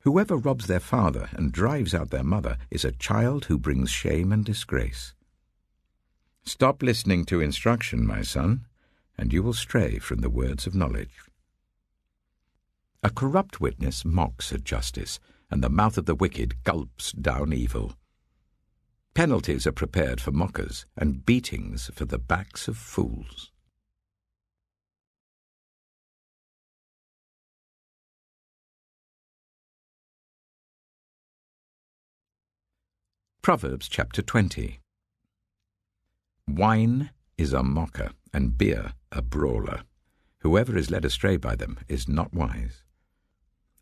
Whoever robs their father and drives out their mother is a child who brings shame and disgrace. Stop listening to instruction, my son, and you will stray from the words of knowledge. A corrupt witness mocks at justice, and the mouth of the wicked gulps down evil. Penalties are prepared for mockers, and beatings for the backs of fools. Proverbs chapter 20. Wine is a mocker, and beer a brawler. Whoever is led astray by them is not wise.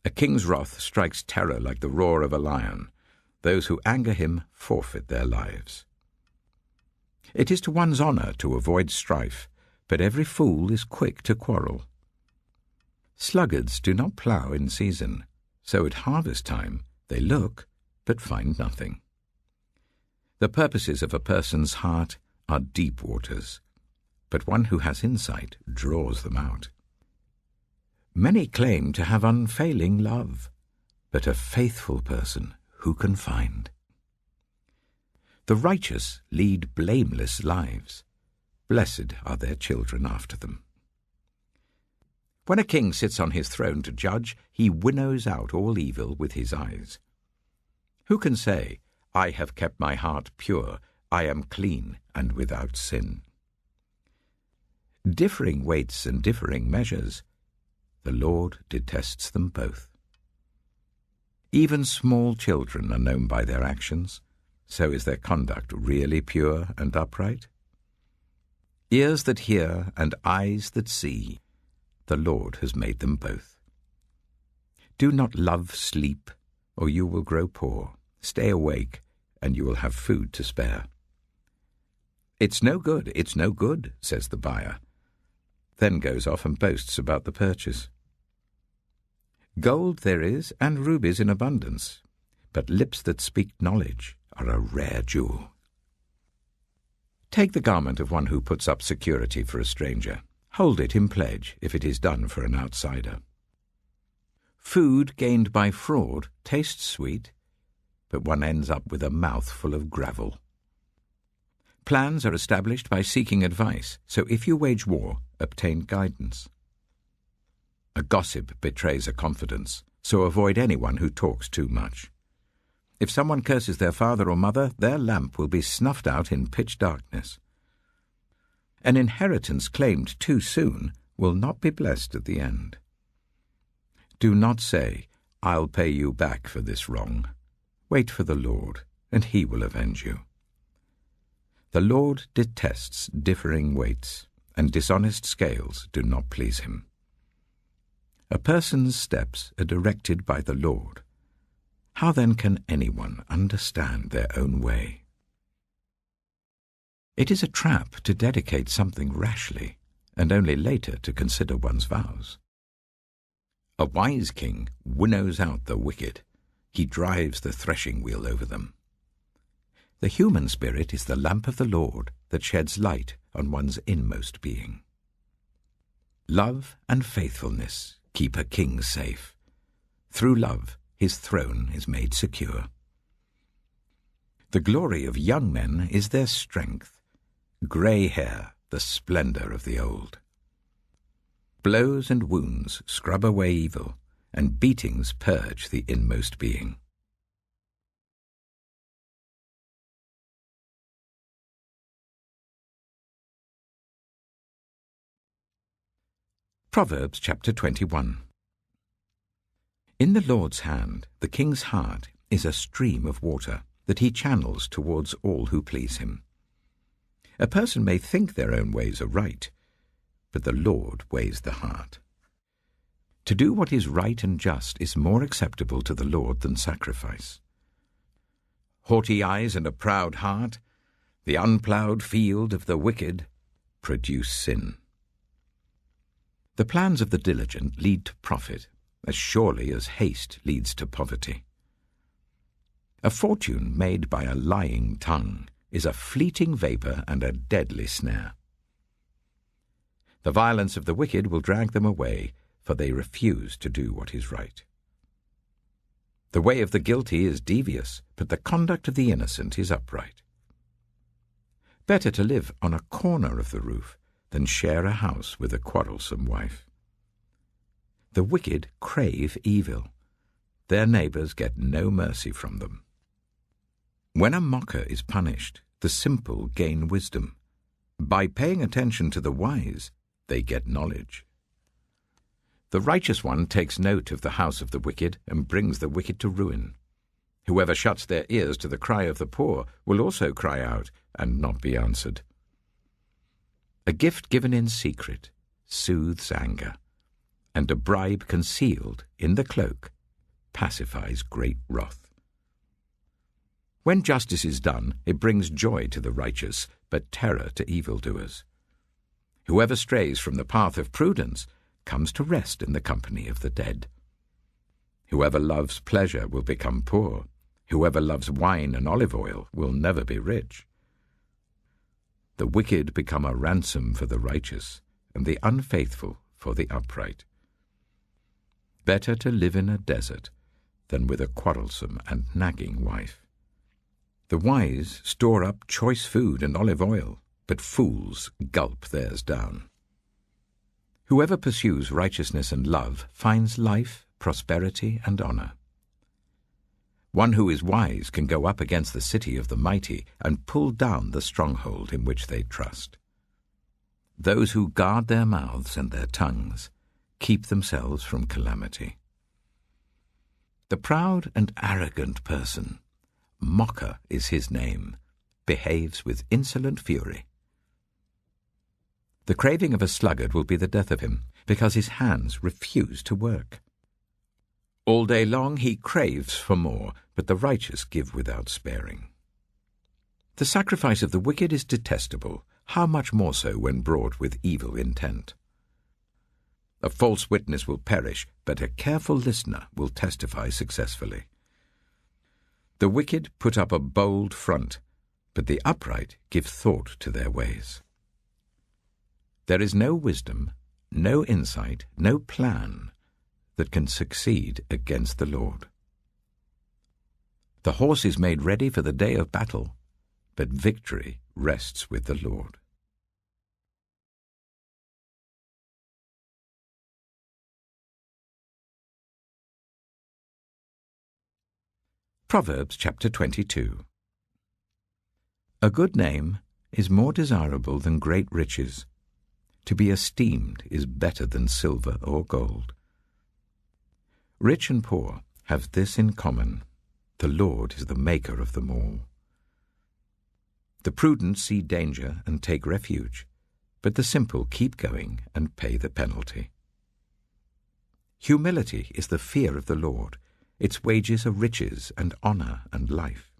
A king's wrath strikes terror like the roar of a lion. Those who anger him forfeit their lives. It is to one's honor to avoid strife, but every fool is quick to quarrel. Sluggards do not plough in season, so at harvest time they look but find nothing. The purposes of a person's heart are deep waters, but one who has insight draws them out. Many claim to have unfailing love, but a faithful person who can find? The righteous lead blameless lives. Blessed are their children after them. When a king sits on his throne to judge, he winnows out all evil with his eyes. Who can say, I have kept my heart pure, I am clean and without sin? Differing weights and differing measures, the Lord detests them both. Even small children are known by their actions, so is their conduct really pure and upright? Ears that hear and eyes that see, the Lord has made them both. Do not love sleep, or you will grow poor. Stay awake, and you will have food to spare. It's no good, says the buyer, then goes off and boasts about the purchase. Gold there is, and rubies in abundance, but lips that speak knowledge are a rare jewel. Take the garment of one who puts up security for a stranger. Hold it in pledge if it is done for an outsider. Food gained by fraud tastes sweet, but one ends up with a mouth full of gravel. Plans are established by seeking advice, so if you wage war, obtain guidance. A gossip betrays a confidence, so avoid anyone who talks too much. If someone curses their father or mother, their lamp will be snuffed out in pitch darkness. An inheritance claimed too soon will not be blessed at the end. Do not say, I'll pay you back for this wrong. Wait for the Lord, and he will avenge you. The Lord detests differing weights, and dishonest scales do not please him. A person's steps are directed by the Lord. How then can anyone understand their own way? It is a trap to dedicate something rashly, and only later to consider one's vows. A wise king winnows out the wicked. He drives the threshing wheel over them. The human spirit is the lamp of the Lord that sheds light on one's inmost being. Love and faithfulness keep a king safe. Through love, his throne is made secure. The glory of young men is their strength, grey hair the splendor of the old. Blows and wounds scrub away evil, and beatings purge the inmost being. Proverbs chapter 21. In the Lord's hand, the king's heart is a stream of water that he channels towards all who please him. A person may think their own ways are right, but the Lord weighs the heart. To do what is right and just is more acceptable to the Lord than sacrifice. Haughty eyes and a proud heart, the unploughed field of the wicked, produce sin. The plans of the diligent lead to profit, as surely as haste leads to poverty. A fortune made by a lying tongue is a fleeting vapour and a deadly snare. The violence of the wicked will drag them away, for they refuse to do what is right. The way of the guilty is devious, but the conduct of the innocent is upright. Better to live on a corner of the roof than share a house with a quarrelsome wife. The wicked crave evil. Their neighbours get no mercy from them. When a mocker is punished, the simple gain wisdom. By paying attention to the wise, they get knowledge. The righteous one takes note of the house of the wicked and brings the wicked to ruin. Whoever shuts their ears to the cry of the poor will also cry out and not be answered. A gift given in secret soothes anger, and a bribe concealed in the cloak pacifies great wrath. When justice is done, it brings joy to the righteous, but terror to evildoers. Whoever strays from the path of prudence comes to rest in the company of the dead. Whoever loves pleasure will become poor. Whoever loves wine and olive oil will never be rich. The wicked become a ransom for the righteous, and the unfaithful for the upright. Better to live in a desert than with a quarrelsome and nagging wife. The wise store up choice food and olive oil, but fools gulp theirs down. Whoever pursues righteousness and love finds life, prosperity, and honor. One who is wise can go up against the city of the mighty and pull down the stronghold in which they trust. Those who guard their mouths and their tongues keep themselves from calamity. The proud and arrogant person, mocker is his name, behaves with insolent fury. The craving of a sluggard will be the death of him, because his hands refuse to work. All day long he craves for more, but the righteous give without sparing. The sacrifice of the wicked is detestable, how much more so when brought with evil intent. A false witness will perish, but a careful listener will testify successfully. The wicked put up a bold front, but the upright give thought to their ways. There is no wisdom, no insight, no plan that can succeed against the Lord. The horse is made ready for the day of battle, but victory rests with the Lord. Proverbs chapter 22. A good name is more desirable than great riches. To be esteemed is better than silver or gold. Rich and poor have this in common: the Lord is the maker of them all. The prudent see danger and take refuge, but the simple keep going and pay the penalty. Humility is the fear of the Lord. Its wages are riches and honor and life.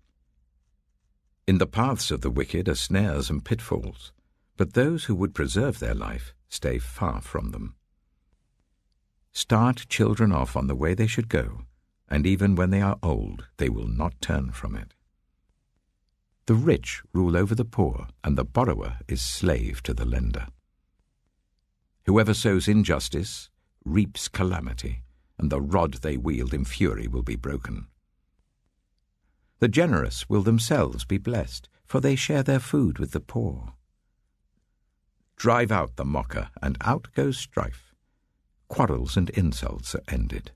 In the paths of the wicked are snares and pitfalls, but those who would preserve their life stay far from them. Start children off on the way they should go, and even when they are old, they will not turn from it. The rich rule over the poor, and the borrower is slave to the lender. Whoever sows injustice reaps calamity, and the rod they wield in fury will be broken. The generous will themselves be blessed, for they share their food with the poor. Drive out the mocker, and out goes strife. Quarrels and insults are ended.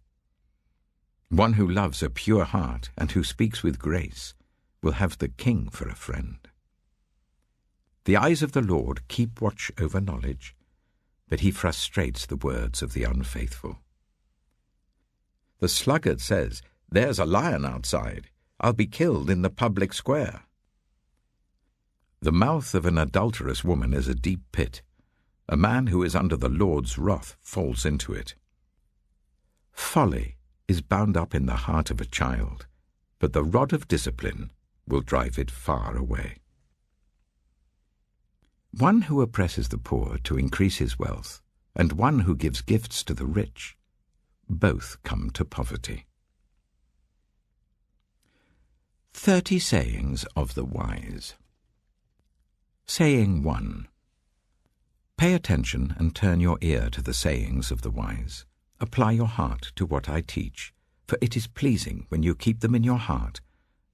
One who loves a pure heart and who speaks with grace will have the king for a friend. The eyes of the Lord keep watch over knowledge, but he frustrates the words of the unfaithful. The sluggard says, "There's a lion outside. I'll be killed in the public square." The mouth of an adulterous woman is a deep pit. A man who is under the Lord's wrath falls into it. Folly is bound up in the heart of a child, but the rod of discipline will drive it far away. One who oppresses the poor to increase his wealth, and one who gives gifts to the rich, both come to poverty. 30 Sayings of the Wise. Saying 1. Pay attention and turn your ear to the sayings of the wise. Apply your heart to what I teach, for it is pleasing when you keep them in your heart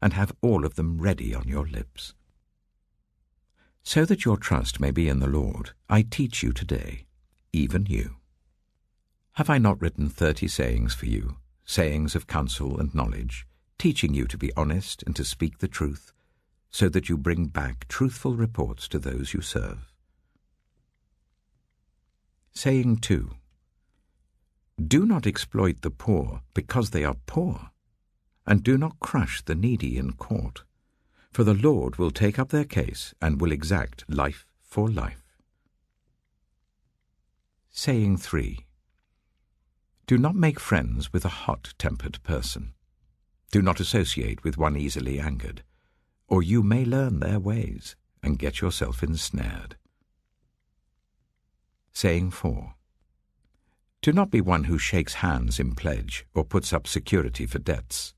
and have all of them ready on your lips. So that your trust may be in the Lord, I teach you today, even you. Have I not written 30 sayings for you, sayings of counsel and knowledge, teaching you to be honest and to speak the truth, so that you bring back truthful reports to those you serve? Saying 2. Do not exploit the poor because they are poor, and do not crush the needy in court, for the Lord will take up their case and will exact life for life. Saying 3. Do not make friends with a hot-tempered person. Do not associate with one easily angered, or you may learn their ways and get yourself ensnared. Saying 4. Do not be one who shakes hands in pledge or puts up security for debts.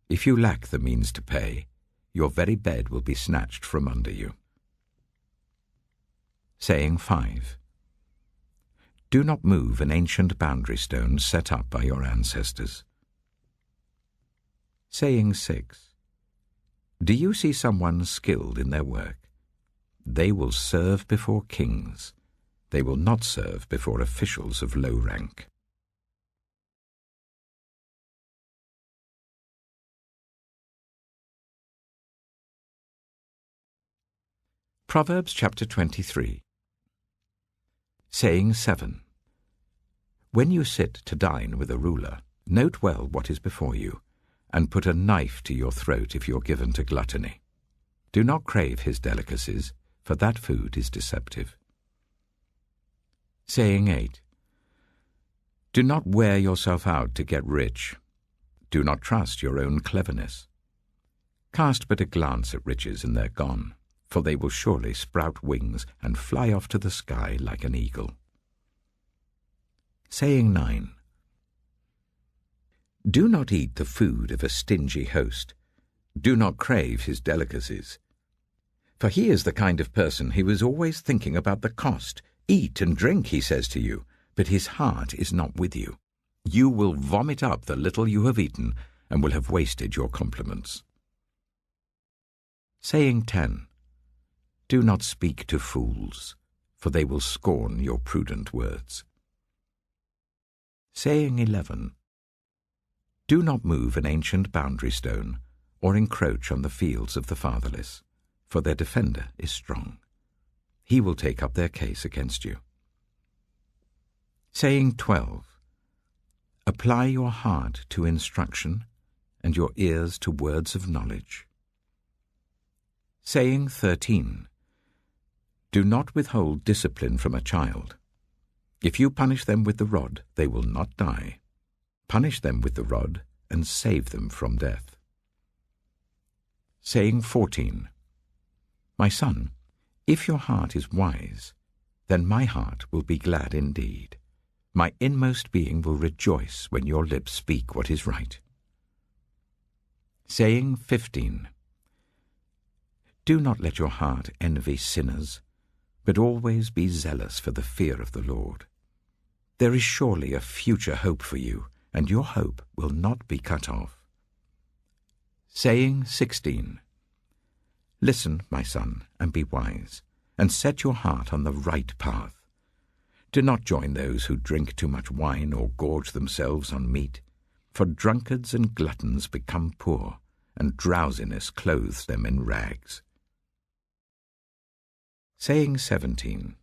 If you lack the means to pay, your very bed will be snatched from under you. Saying 5. Do not move an ancient boundary stone set up by your ancestors. Saying 6. Do you see someone skilled in their work? They will serve before kings. They will not serve before officials of low rank. Proverbs chapter 23. Saying 7. When you sit to dine with a ruler, note well what is before you, and put a knife to your throat if you're given to gluttony. Do not crave his delicacies, for that food is deceptive. Saying 8. Do not wear yourself out to get rich. Do not trust your own cleverness. Cast but a glance at riches and they're gone, for they will surely sprout wings and fly off to the sky like an eagle. Saying 9. Do not eat the food of a stingy host. Do not crave his delicacies. For he is the kind of person who is always thinking about the cost. Eat and drink, he says to you, but his heart is not with you. You will vomit up the little you have eaten and will have wasted your compliments. Saying 10. Do not speak to fools, for they will scorn your prudent words. Saying 11. Do not move an ancient boundary stone or encroach on the fields of the fatherless, for their defender is strong. He will take up their case against you. Saying 12. Apply your heart to instruction and your ears to words of knowledge. Saying 13. Do not withhold discipline from a child. If you punish them with the rod, they will not die. Punish them with the rod and save them from death. Saying 14. My son, if your heart is wise, then my heart will be glad indeed. My inmost being will rejoice when your lips speak what is right. Saying 15. Do not let your heart envy sinners, but always be zealous for the fear of the Lord. There is surely a future hope for you, and your hope will not be cut off. Saying 16. Listen, my son, and be wise, and set your heart on the right path. Do not join those who drink too much wine or gorge themselves on meat, for drunkards and gluttons become poor, and drowsiness clothes them in rags. Saying 17.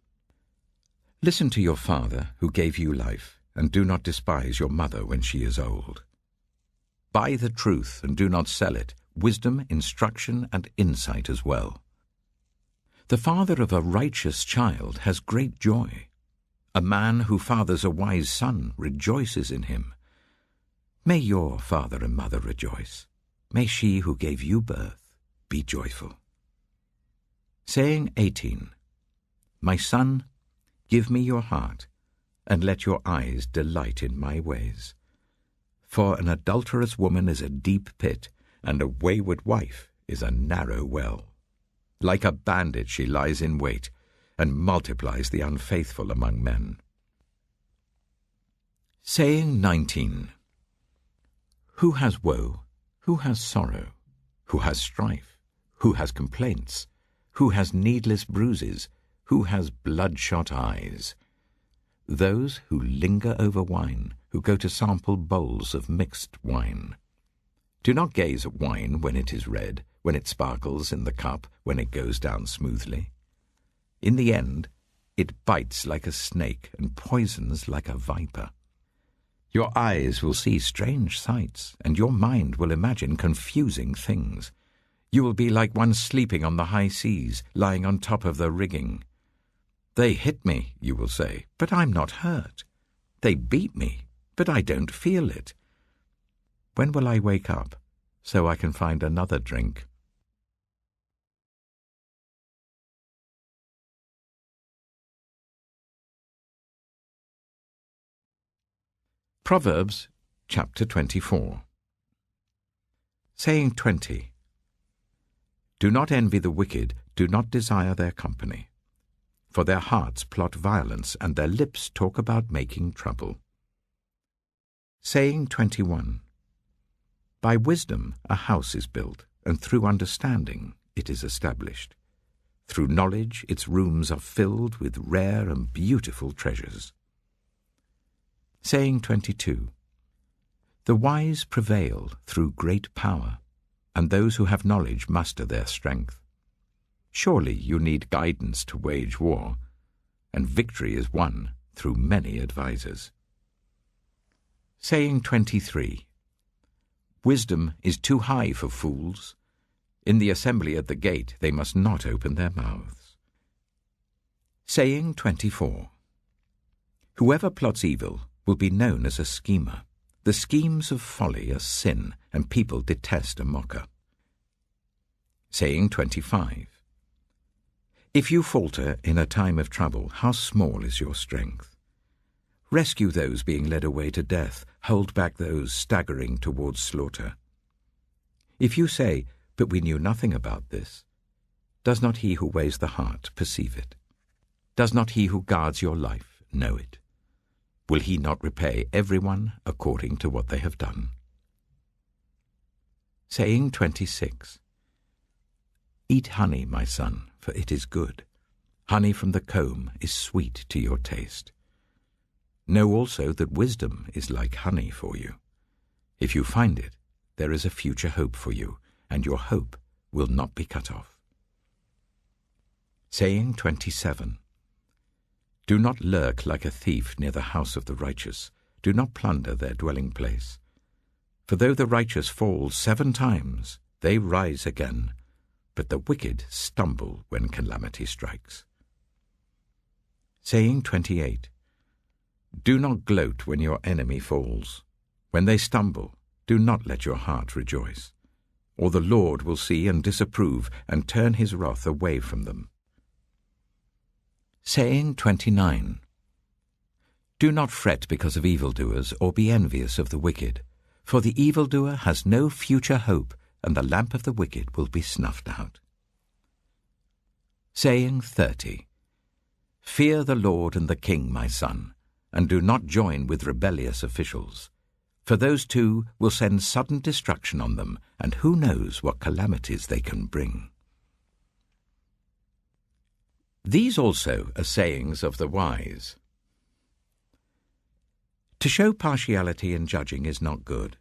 Listen to your father who gave you life, and do not despise your mother when she is old. Buy the truth and do not sell it, wisdom, instruction, and insight as well. The father of a righteous child has great joy. A man who fathers a wise son rejoices in him. May your father and mother rejoice. May she who gave you birth be joyful. Saying 18. My son, give me your heart, and let your eyes delight in my ways. For an adulterous woman is a deep pit, and a wayward wife is a narrow well. Like a bandit she lies in wait, and multiplies the unfaithful among men. Saying 19. Who has woe? Who has sorrow? Who has strife? Who has complaints? Who has needless bruises? Who has bloodshot eyes? Those who linger over wine, who go to sample bowls of mixed wine. Do not gaze at wine when it is red, when it sparkles in the cup, when it goes down smoothly. In the end, it bites like a snake and poisons like a viper. Your eyes will see strange sights, and your mind will imagine confusing things. You will be like one sleeping on the high seas, lying on top of the rigging. They hit me, you will say, but I'm not hurt. They beat me, but I don't feel it. When will I wake up, so I can find another drink? Proverbs chapter 24. Saying 20. Do not envy the wicked, do not desire their company. For their hearts plot violence, and their lips talk about making trouble. Saying 21. By wisdom a house is built, and through understanding it is established. Through knowledge its rooms are filled with rare and beautiful treasures. Saying 22. The wise prevail through great power, and those who have knowledge muster their strength. Surely you need guidance to wage war, and victory is won through many advisers. Saying 23. Wisdom is too high for fools. In the assembly at the gate they must not open their mouths. Saying 24. Whoever plots evil will be known as a schemer. The schemes of folly are sin, and people detest a mocker. Saying 25. If you falter in a time of trouble, how small is your strength? Rescue those being led away to death, hold back those staggering towards slaughter. If you say, but we knew nothing about this, does not he who weighs the heart perceive it? Does not he who guards your life know it? Will he not repay everyone according to what they have done? Saying 26. Eat honey, my son, for it is good. Honey from the comb is sweet to your taste. Know also that wisdom is like honey for you. If you find it, there is a future hope for you, and your hope will not be cut off. Saying 27. Do not lurk like a thief near the house of the righteous. Do not plunder their dwelling place. For though the righteous fall 7 times, they rise again, but the wicked stumble when calamity strikes. Saying 28. Do not gloat when your enemy falls. When they stumble, do not let your heart rejoice, or the Lord will see and disapprove and turn his wrath away from them. Saying 29. Do not fret because of evildoers, or be envious of the wicked, for the evildoer has no future hope, and the lamp of the wicked will be snuffed out. Saying 30. Fear the Lord and the King, my son, and do not join with rebellious officials, for those two will send sudden destruction on them, and who knows what calamities they can bring. These also are sayings of the wise. To show partiality in judging is not good.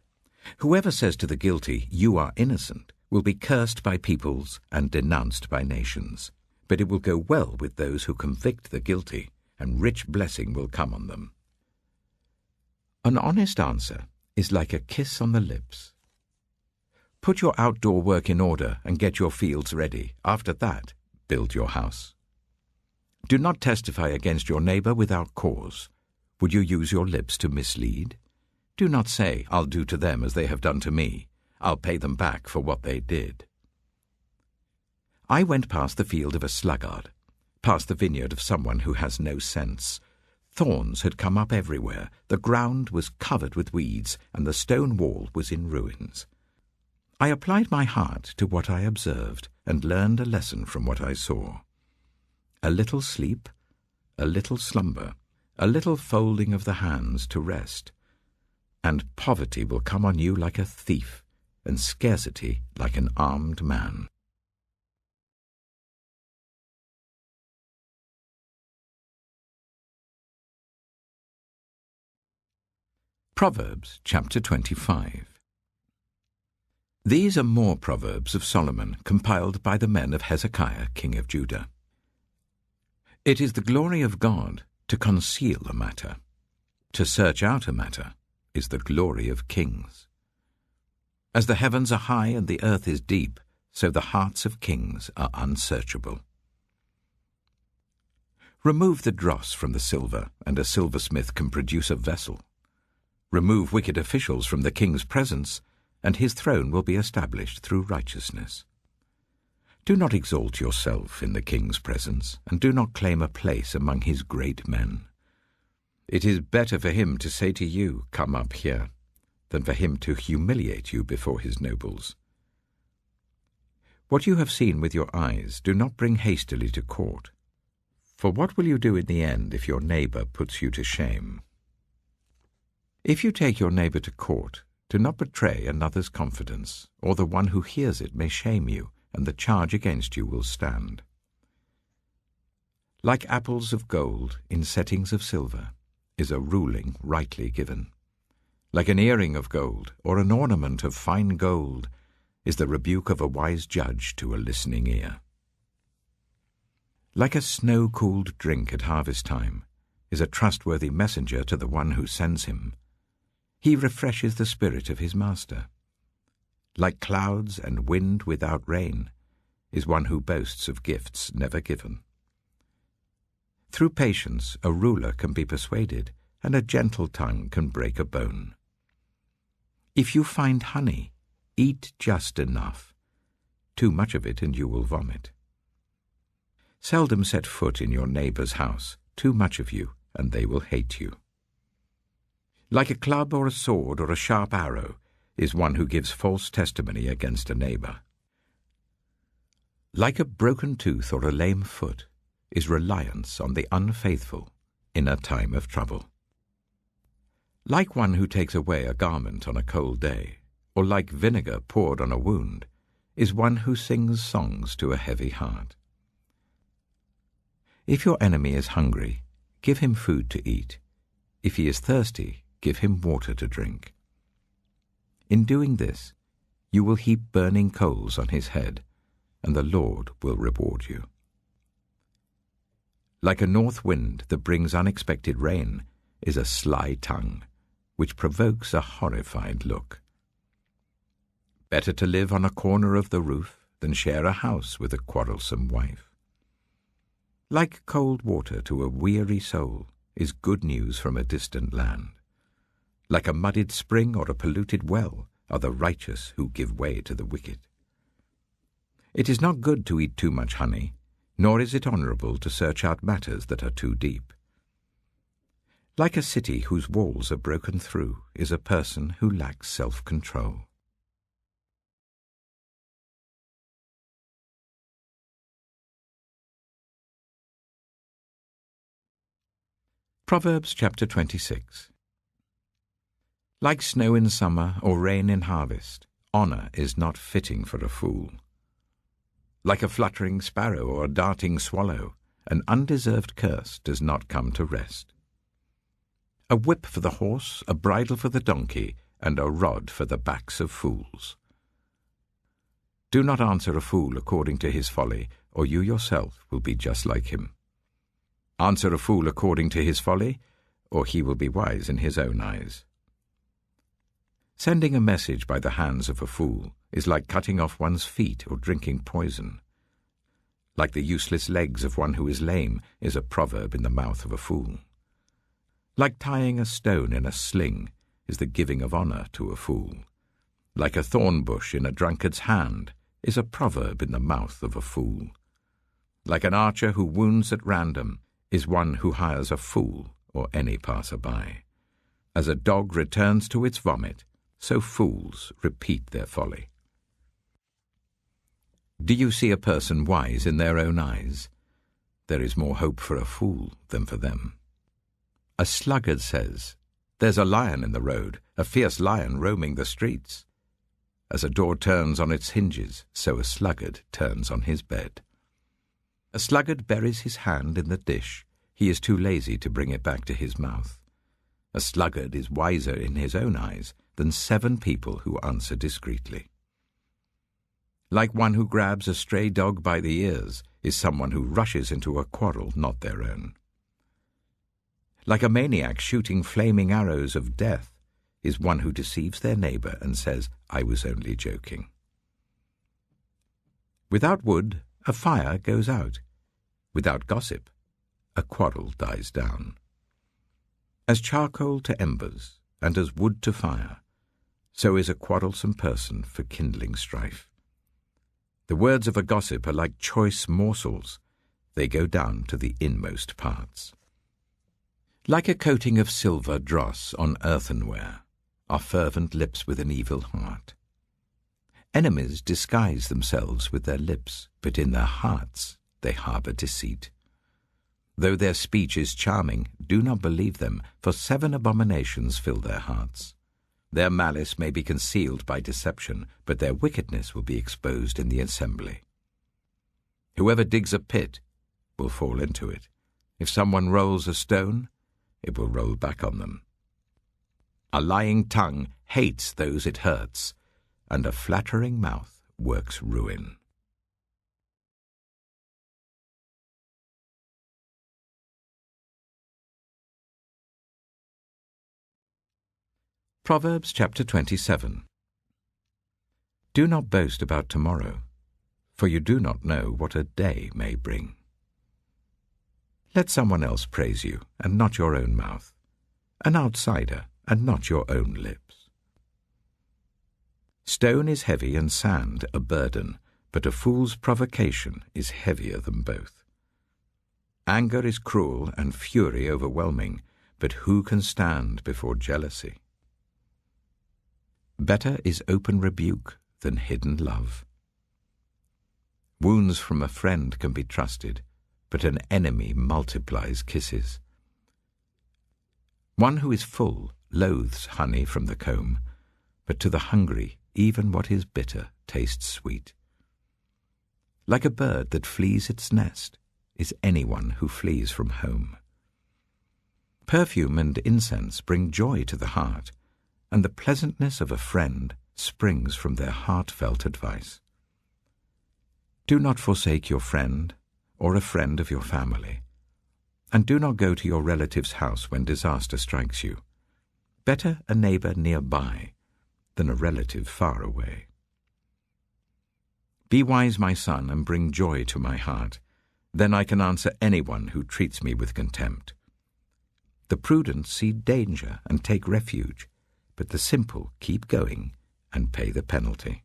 Whoever says to the guilty, "You are innocent," will be cursed by peoples and denounced by nations. But it will go well with those who convict the guilty, and rich blessing will come on them. An honest answer is like a kiss on the lips, Put your outdoor work in order and get your fields ready. After that, build your house. Do not testify against your neighbor without cause. Would you use your lips to mislead? Do not say, I'll do to them as they have done to me. I'll pay them back for what they did. I went past the field of a sluggard, past the vineyard of someone who has no sense. Thorns had come up everywhere, the ground was covered with weeds, and the stone wall was in ruins. I applied my heart to what I observed and learned a lesson from what I saw. A little sleep, a little slumber, a little folding of the hands to rest, and poverty will come on you like a thief, and scarcity like an armed man. Proverbs chapter 25. These are more Proverbs of Solomon, compiled by the men of Hezekiah, king of Judah. It is the glory of God to conceal a matter. To search out a matter is the glory of kings. As the heavens are high and the earth is deep, so the hearts of kings are unsearchable. Remove the dross from the silver, and a silversmith can produce a vessel. Remove wicked officials from the king's presence, and his throne will be established through righteousness. Do not exalt yourself in the king's presence, and do not claim a place among his great men. It is better for him to say to you, "Come up here," than for him to humiliate you before his nobles. What you have seen with your eyes do not bring hastily to court. For what will you do in the end if your neighbor puts you to shame? If you take your neighbor to court, do not betray another's confidence, or the one who hears it may shame you, and the charge against you will stand. Like apples of gold in settings of silver is a ruling rightly given. Like an earring of gold, or an ornament of fine gold, is the rebuke of a wise judge to a listening ear. Like a snow-cooled drink at harvest time is a trustworthy messenger to the one who sends him. He refreshes the spirit of his master. Like clouds and wind without rain is one who boasts of gifts never given. Through patience a ruler can be persuaded, and a gentle tongue can break a bone. If you find honey, eat just enough. Too much of it and you will vomit. Seldom set foot in your neighbor's house. Too much of you and they will hate you. Like a club or a sword or a sharp arrow is one who gives false testimony against a neighbor. Like a broken tooth or a lame foot is reliance on the unfaithful in a time of trouble. Like one who takes away a garment on a cold day, or like vinegar poured on a wound, is one who sings songs to a heavy heart. If your enemy is hungry, give him food to eat. If he is thirsty, give him water to drink. In doing this, you will heap burning coals on his head, and the Lord will reward you. Like a north wind that brings unexpected rain is a sly tongue, which provokes a horrified look. Better to live on a corner of the roof than share a house with a quarrelsome wife. Like cold water to a weary soul is good news from a distant land. Like a muddied spring or a polluted well are the righteous who give way to the wicked. It is not good to eat too much honey, nor is it honorable to search out matters that are too deep. Like a city whose walls are broken through is a person who lacks self-control. Proverbs chapter 26. Like snow in summer or rain in harvest, honor is not fitting for a fool. Like a fluttering sparrow or a darting swallow, an undeserved curse does not come to rest. A whip for the horse, a bridle for the donkey, and a rod for the backs of fools. Do not answer a fool according to his folly, or you yourself will be just like him. Answer a fool according to his folly, or he will be wise in his own eyes. Sending a message by the hands of a fool is like cutting off one's feet or drinking poison. Like the useless legs of one who is lame is a proverb in the mouth of a fool. Like tying a stone in a sling is the giving of honor to a fool. Like a thorn bush in a drunkard's hand is a proverb in the mouth of a fool. Like an archer who wounds at random is one who hires a fool or any passer-by. As a dog returns to its vomit, so fools repeat their folly. Do you see a person wise in their own eyes? There is more hope for a fool than for them. A sluggard says, "There's a lion in the road, a fierce lion roaming the streets." As a door turns on its hinges, so a sluggard turns on his bed. A sluggard buries his hand in the dish. He is too lazy to bring it back to his mouth. A sluggard is wiser in his own eyes than 7 people who answer discreetly. Like one who grabs a stray dog by the ears is someone who rushes into a quarrel not their own. Like a maniac shooting flaming arrows of death is one who deceives their neighbor and says, "I was only joking." Without wood, a fire goes out. Without gossip, a quarrel dies down. As charcoal to embers, and as wood to fire, so is a quarrelsome person for kindling strife. The words of a gossip are like choice morsels. They go down to the inmost parts. Like a coating of silver dross on earthenware are fervent lips with an evil heart. Enemies disguise themselves with their lips, but in their hearts they harbor deceit. Though their speech is charming, do not believe them, for 7 abominations fill their hearts. Their malice may be concealed by deception, but their wickedness will be exposed in the assembly. Whoever digs a pit will fall into it. If someone rolls a stone, it will roll back on them. A lying tongue hates those it hurts, and a flattering mouth works ruin. Proverbs chapter 27. Do not boast about tomorrow, for you do not know what a day may bring. Let someone else praise you, and not your own mouth, an outsider, and not your own lips. Stone is heavy and sand a burden, but a fool's provocation is heavier than both. Anger is cruel and fury overwhelming, but who can stand before jealousy? Better is open rebuke than hidden love. Wounds from a friend can be trusted, but an enemy multiplies kisses. One who is full loathes honey from the comb, but to the hungry even what is bitter tastes sweet. Like a bird that flees its nest is anyone who flees from home. Perfume and incense bring joy to the heart, and the pleasantness of a friend springs from their heartfelt advice. Do not forsake your friend or a friend of your family, and do not go to your relative's house when disaster strikes you. Better a neighbor nearby than a relative far away. Be wise, my son, and bring joy to my heart. Then I can answer anyone who treats me with contempt. The prudent see danger and take refuge, but the simple keep going and pay the penalty.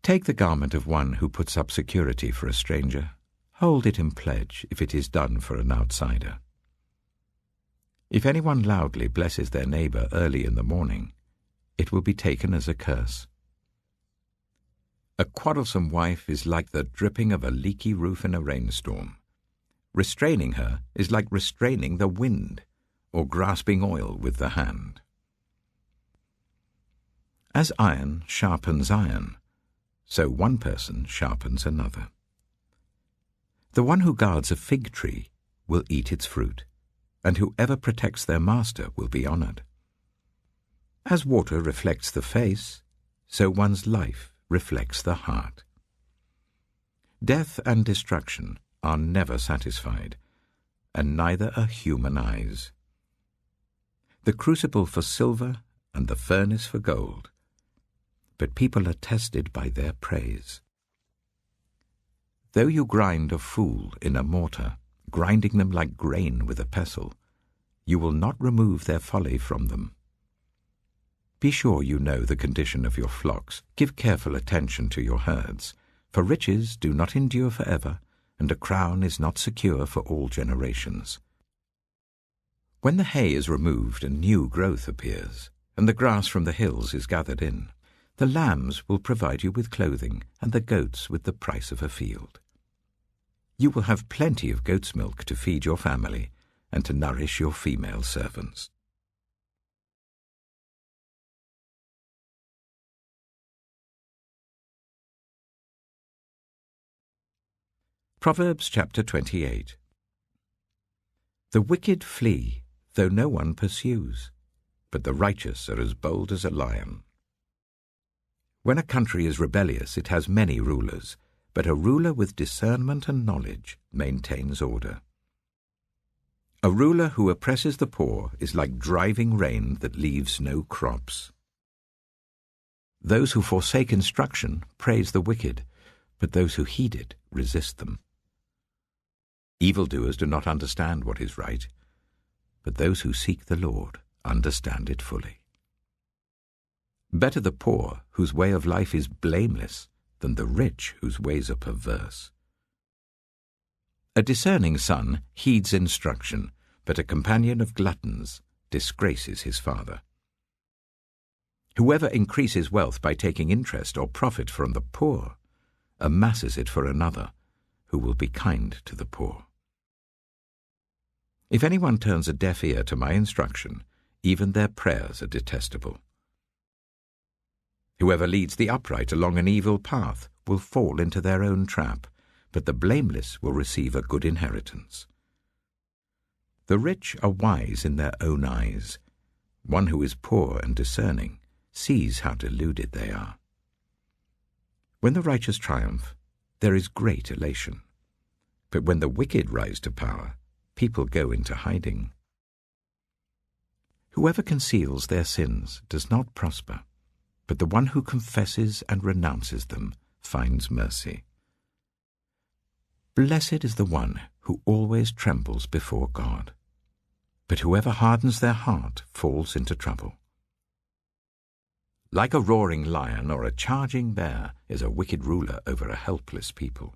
Take the garment of one who puts up security for a stranger. Hold it in pledge if it is done for an outsider. If anyone loudly blesses their neighbor early in the morning, it will be taken as a curse. A quarrelsome wife is like the dripping of a leaky roof in a rainstorm. Restraining her is like restraining the wind or grasping oil with the hand. As iron sharpens iron, so one person sharpens another. The one who guards a fig tree will eat its fruit, and whoever protects their master will be honored. As water reflects the face, so one's life reflects the heart. Death and destruction are never satisfied, and neither are human eyes. The crucible for silver and the furnace for gold, but people are tested by their praise. Though you grind a fool in a mortar, grinding them like grain with a pestle, you will not remove their folly from them. Be sure you know the condition of your flocks. Give careful attention to your herds, for riches do not endure forever, and a crown is not secure for all generations. When the hay is removed and new growth appears, and the grass from the hills is gathered in, the lambs will provide you with clothing, and the goats with the price of a field. You will have plenty of goat's milk to feed your family, and to nourish your female servants. Proverbs chapter 28. The wicked flee, though no one pursues, but the righteous are as bold as a lion. When a country is rebellious, it has many rulers, but a ruler with discernment and knowledge maintains order. A ruler who oppresses the poor is like driving rain that leaves no crops. Those who forsake instruction praise the wicked, but those who heed it resist them. Evildoers do not understand what is right, but those who seek the Lord understand it fully. Better the poor, whose way of life is blameless, than the rich, whose ways are perverse. A discerning son heeds instruction, but a companion of gluttons disgraces his father. Whoever increases wealth by taking interest or profit from the poor amasses it for another, who will be kind to the poor. If anyone turns a deaf ear to my instruction, even their prayers are detestable. Whoever leads the upright along an evil path will fall into their own trap, but the blameless will receive a good inheritance. The rich are wise in their own eyes. One who is poor and discerning sees how deluded they are. When the righteous triumph, there is great elation. But when the wicked rise to power, people go into hiding. Whoever conceals their sins does not prosper, but the one who confesses and renounces them finds mercy. Blessed is the one who always trembles before God, but whoever hardens their heart falls into trouble. Like a roaring lion or a charging bear is a wicked ruler over a helpless people.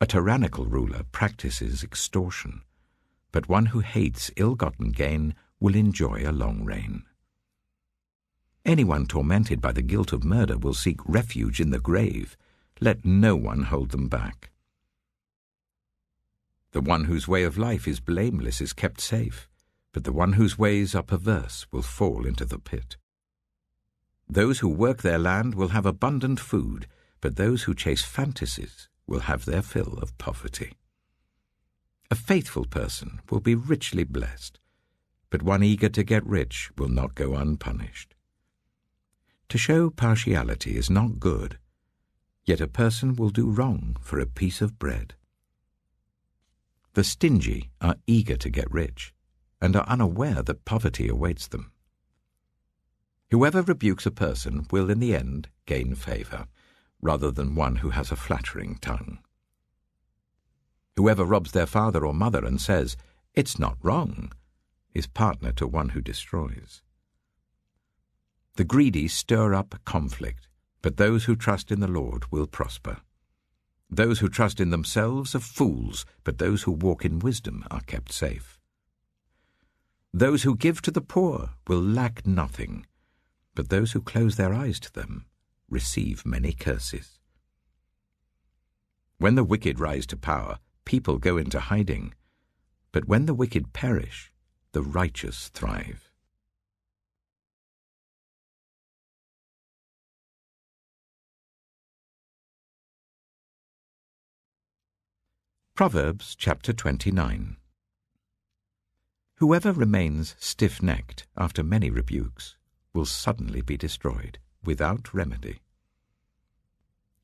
A tyrannical ruler practices extortion, but one who hates ill-gotten gain will enjoy a long reign. Anyone tormented by the guilt of murder will seek refuge in the grave. Let no one hold them back. The one whose way of life is blameless is kept safe, but the one whose ways are perverse will fall into the pit. Those who work their land will have abundant food, but those who chase fantasies will have their fill of poverty. A faithful person will be richly blessed, but one eager to get rich will not go unpunished. To show partiality is not good, yet a person will do wrong for a piece of bread. The stingy are eager to get rich, and are unaware that poverty awaits them. Whoever rebukes a person will in the end gain favor, rather than one who has a flattering tongue. Whoever robs their father or mother and says, "It's not wrong," is partner to one who destroys. The greedy stir up conflict, but those who trust in the Lord will prosper. Those who trust in themselves are fools, but those who walk in wisdom are kept safe. Those who give to the poor will lack nothing, but those who close their eyes to them receive many curses. When the wicked rise to power, people go into hiding, but when the wicked perish, the righteous thrive. Proverbs chapter 29. Whoever remains stiff-necked after many rebukes will suddenly be destroyed without remedy.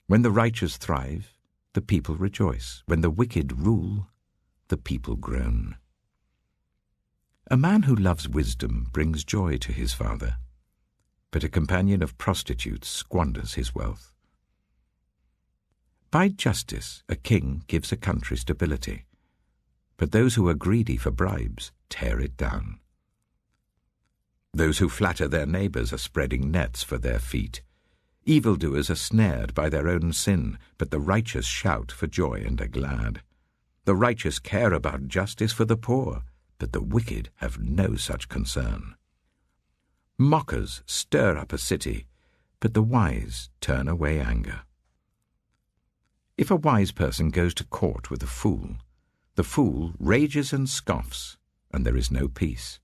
When the righteous thrive, the people rejoice. When the wicked rule, the people groan. A man who loves wisdom brings joy to his father, but a companion of prostitutes squanders his wealth. By justice a king gives a country stability, but those who are greedy for bribes tear it down. Those who flatter their neighbors are spreading nets for their feet. Evildoers are snared by their own sin, but the righteous shout for joy and are glad. The righteous care about justice for the poor, but the wicked have no such concern. Mockers stir up a city, but the wise turn away anger. If a wise person goes to court with a fool, the fool rages and scoffs, and there is no peace.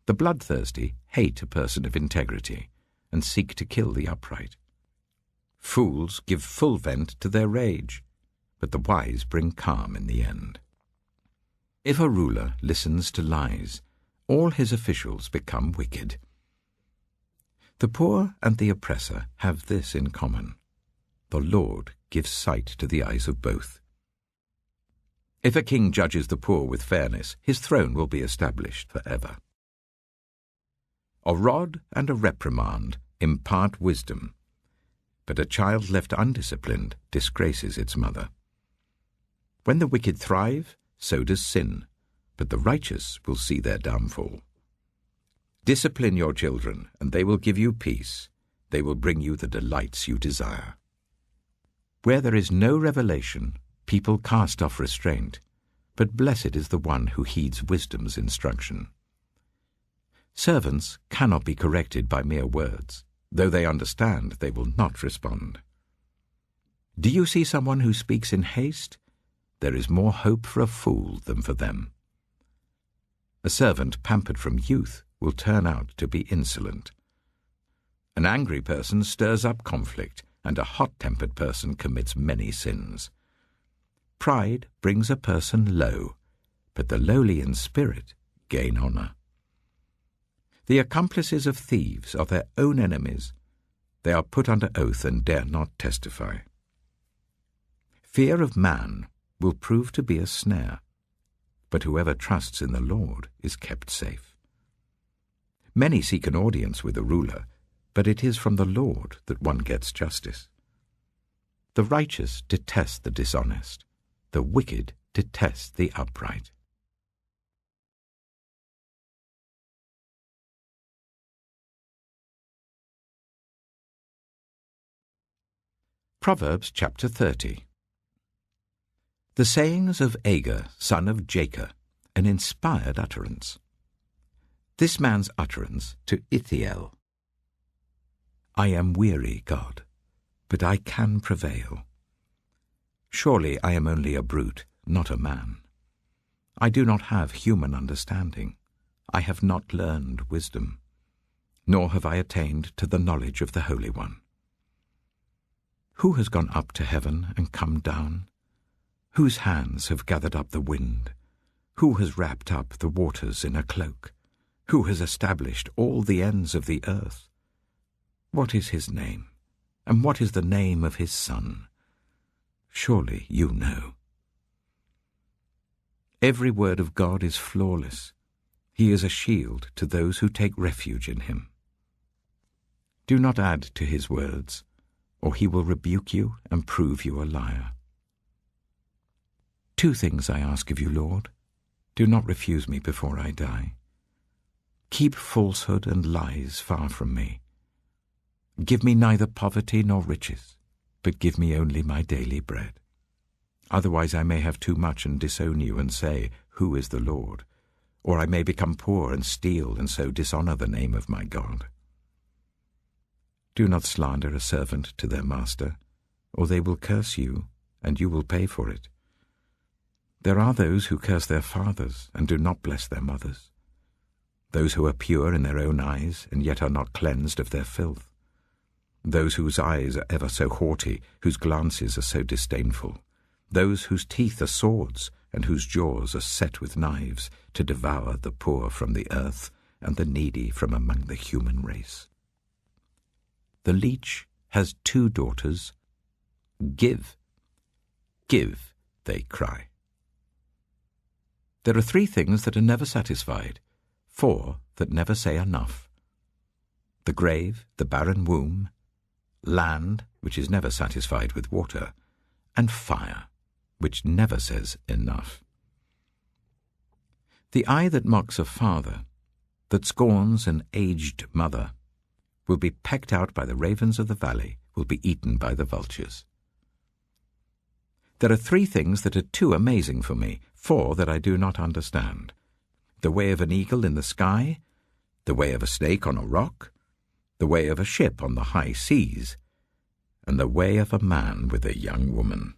The bloodthirsty hate a person of integrity and seek to kill the upright. Fools give full vent to their rage, but the wise bring calm in the end. If a ruler listens to lies, all his officials become wicked. The poor and the oppressor have this in common: the Lord gives sight to the eyes of both. If a king judges the poor with fairness, his throne will be established forever. A rod and a reprimand impart wisdom, but a child left undisciplined disgraces its mother. When the wicked thrive, so does sin, but the righteous will see their downfall. Discipline your children, and they will give you peace. They will bring you the delights you desire. Where there is no revelation, people cast off restraint, but blessed is the one who heeds wisdom's instruction. Servants cannot be corrected by mere words. Though they understand, they will not respond. Do you see someone who speaks in haste? There is more hope for a fool than for them. A servant pampered from youth will turn out to be insolent. An angry person stirs up conflict, and a hot-tempered person commits many sins. Pride brings a person low, but the lowly in spirit gain honor. The accomplices of thieves are their own enemies. They are put under oath and dare not testify. Fear of man will prove to be a snare, but whoever trusts in the Lord is kept safe. Many seek an audience with a ruler, but it is from the Lord that one gets justice. The righteous detest the dishonest. The wicked detest the upright. Proverbs chapter 30. The sayings of Agur, son of Jacob, an inspired utterance. This man's utterance to Ithiel. I am weary, God, but I can prevail. Surely I am only a brute, not a man. I do not have human understanding. I have not learned wisdom, nor have I attained to the knowledge of the Holy One. Who has gone up to heaven and come down? Whose hands have gathered up the wind? Who has wrapped up the waters in a cloak? Who has established all the ends of the earth? What is his name, and what is the name of his son? Surely you know. Every word of God is flawless. He is a shield to those who take refuge in him. Do not add to his words, or he will rebuke you and prove you a liar. 2 things I ask of you, Lord. Do not refuse me before I die. Keep falsehood and lies far from me. Give me neither poverty nor riches, but give me only my daily bread. Otherwise I may have too much and disown you and say, Who is the Lord? Or I may become poor and steal and so dishonor the name of my God. Do not slander a servant to their master, or they will curse you, and you will pay for it. There are those who curse their fathers and do not bless their mothers, those who are pure in their own eyes and yet are not cleansed of their filth, those whose eyes are ever so haughty, whose glances are so disdainful, those whose teeth are swords and whose jaws are set with knives, to devour the poor from the earth and the needy from among the human race. The leech has 2 daughters. Give, give, they cry. There are 3 things that are never satisfied, 4 that never say enough: the grave, the barren womb, land, which is never satisfied with water, and fire, which never says enough. The eye that mocks a father, that scorns an aged mother, will be pecked out by the ravens of the valley, will be eaten by the vultures. There are 3 things that are too amazing for me, 4 that I do not understand: the way of an eagle in the sky, the way of a snake on a rock, the way of a ship on the high seas, and the way of a man with a young woman.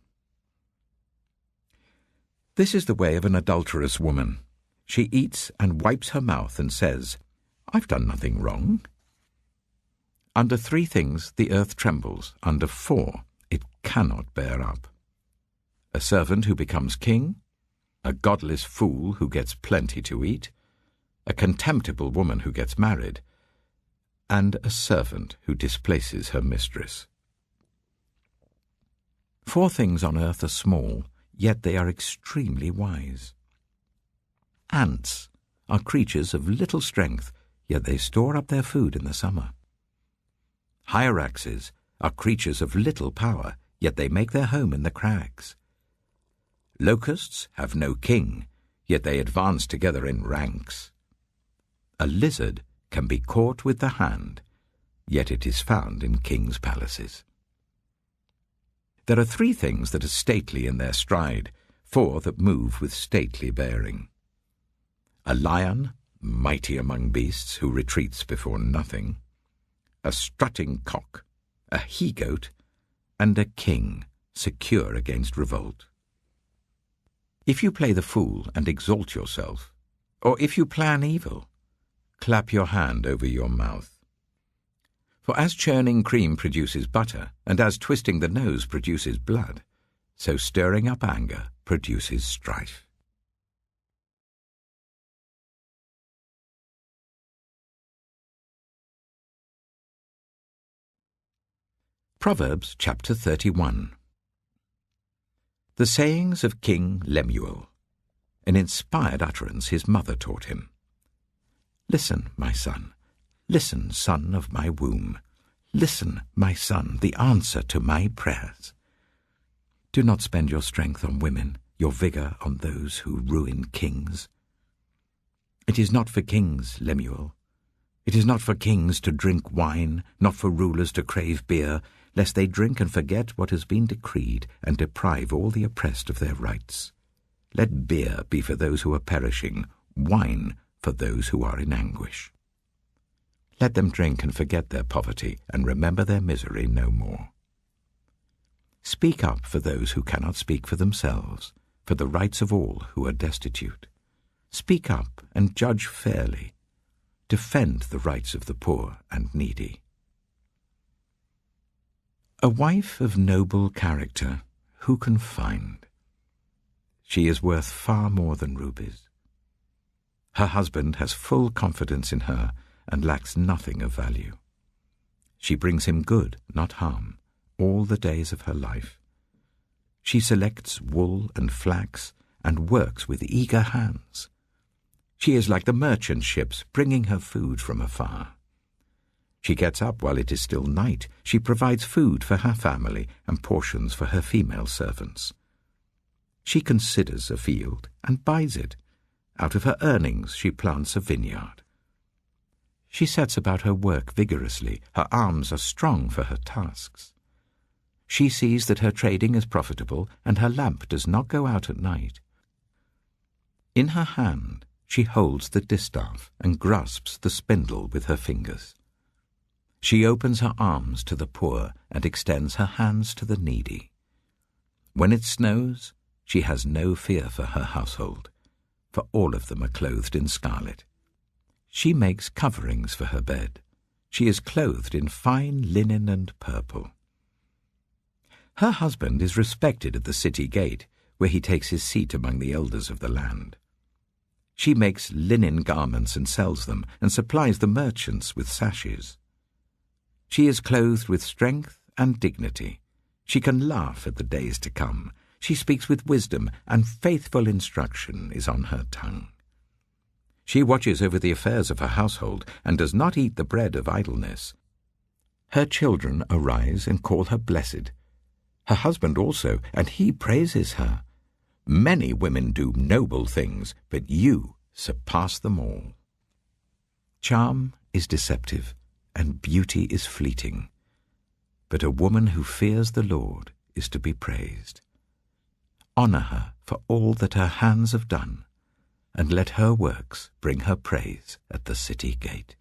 This is the way of an adulterous woman. She eats and wipes her mouth and says, "I've done nothing wrong." Under 3 things the earth trembles, under 4 it cannot bear up: a servant who becomes king, a godless fool who gets plenty to eat, a contemptible woman who gets married, and a servant who displaces her mistress. 4 things on earth are small, yet they are extremely wise. Ants are creatures of little strength, yet they store up their food in the summer. Hyraxes are creatures of little power, yet they make their home in the crags. Locusts have no king, yet they advance together in ranks. A lizard can be caught with the hand, yet it is found in kings' palaces. There are 3 things that are stately in their stride, 4 that move with stately bearing: a lion, mighty among beasts, who retreats before nothing, a strutting cock, a he-goat, and a king, secure against revolt. If you play the fool and exalt yourself, or if you plan evil, clap your hand over your mouth. For as churning cream produces butter, and as twisting the nose produces blood, so stirring up anger produces strife. Proverbs chapter 31. The sayings of King Lemuel. An inspired utterance his mother taught him. Listen, my son. Listen, son of my womb. Listen, my son, the answer to my prayers. Do not spend your strength on women, your vigor on those who ruin kings. It is not for kings, Lemuel. It is not for kings to drink wine, not for rulers to crave beer, lest they drink and forget what has been decreed, and deprive all the oppressed of their rights. Let beer be for those who are perishing, wine for those who are in anguish. Let them drink and forget their poverty, and remember their misery no more. Speak up for those who cannot speak for themselves, for the rights of all who are destitute. Speak up and judge fairly. Defend the rights of the poor and needy. A wife of noble character, who can find? She is worth far more than rubies. Her husband has full confidence in her and lacks nothing of value. She brings him good, not harm, all the days of her life. She selects wool and flax and works with eager hands. She is like the merchant ships bringing her food from afar. She gets up while it is still night. She provides food for her family and portions for her female servants. She considers a field and buys it. Out of her earnings she plants a vineyard. She sets about her work vigorously. Her arms are strong for her tasks. She sees that her trading is profitable, and her lamp does not go out at night. In her hand she holds the distaff and grasps the spindle with her fingers. She opens her arms to the poor and extends her hands to the needy. When it snows, she has no fear for her household, for all of them are clothed in scarlet. She makes coverings for her bed. She is clothed in fine linen and purple. Her husband is respected at the city gate, where he takes his seat among the elders of the land. She makes linen garments and sells them, and supplies the merchants with sashes. She is clothed with strength and dignity. She can laugh at the days to come. She speaks with wisdom, and faithful instruction is on her tongue. She watches over the affairs of her household and does not eat the bread of idleness. Her children arise and call her blessed. Her husband also, and he praises her. Many women do noble things, but you surpass them all. Charm is deceptive, and beauty is fleeting. But a woman who fears the Lord is to be praised. Honor her for all that her hands have done, and let her works bring her praise at the city gate.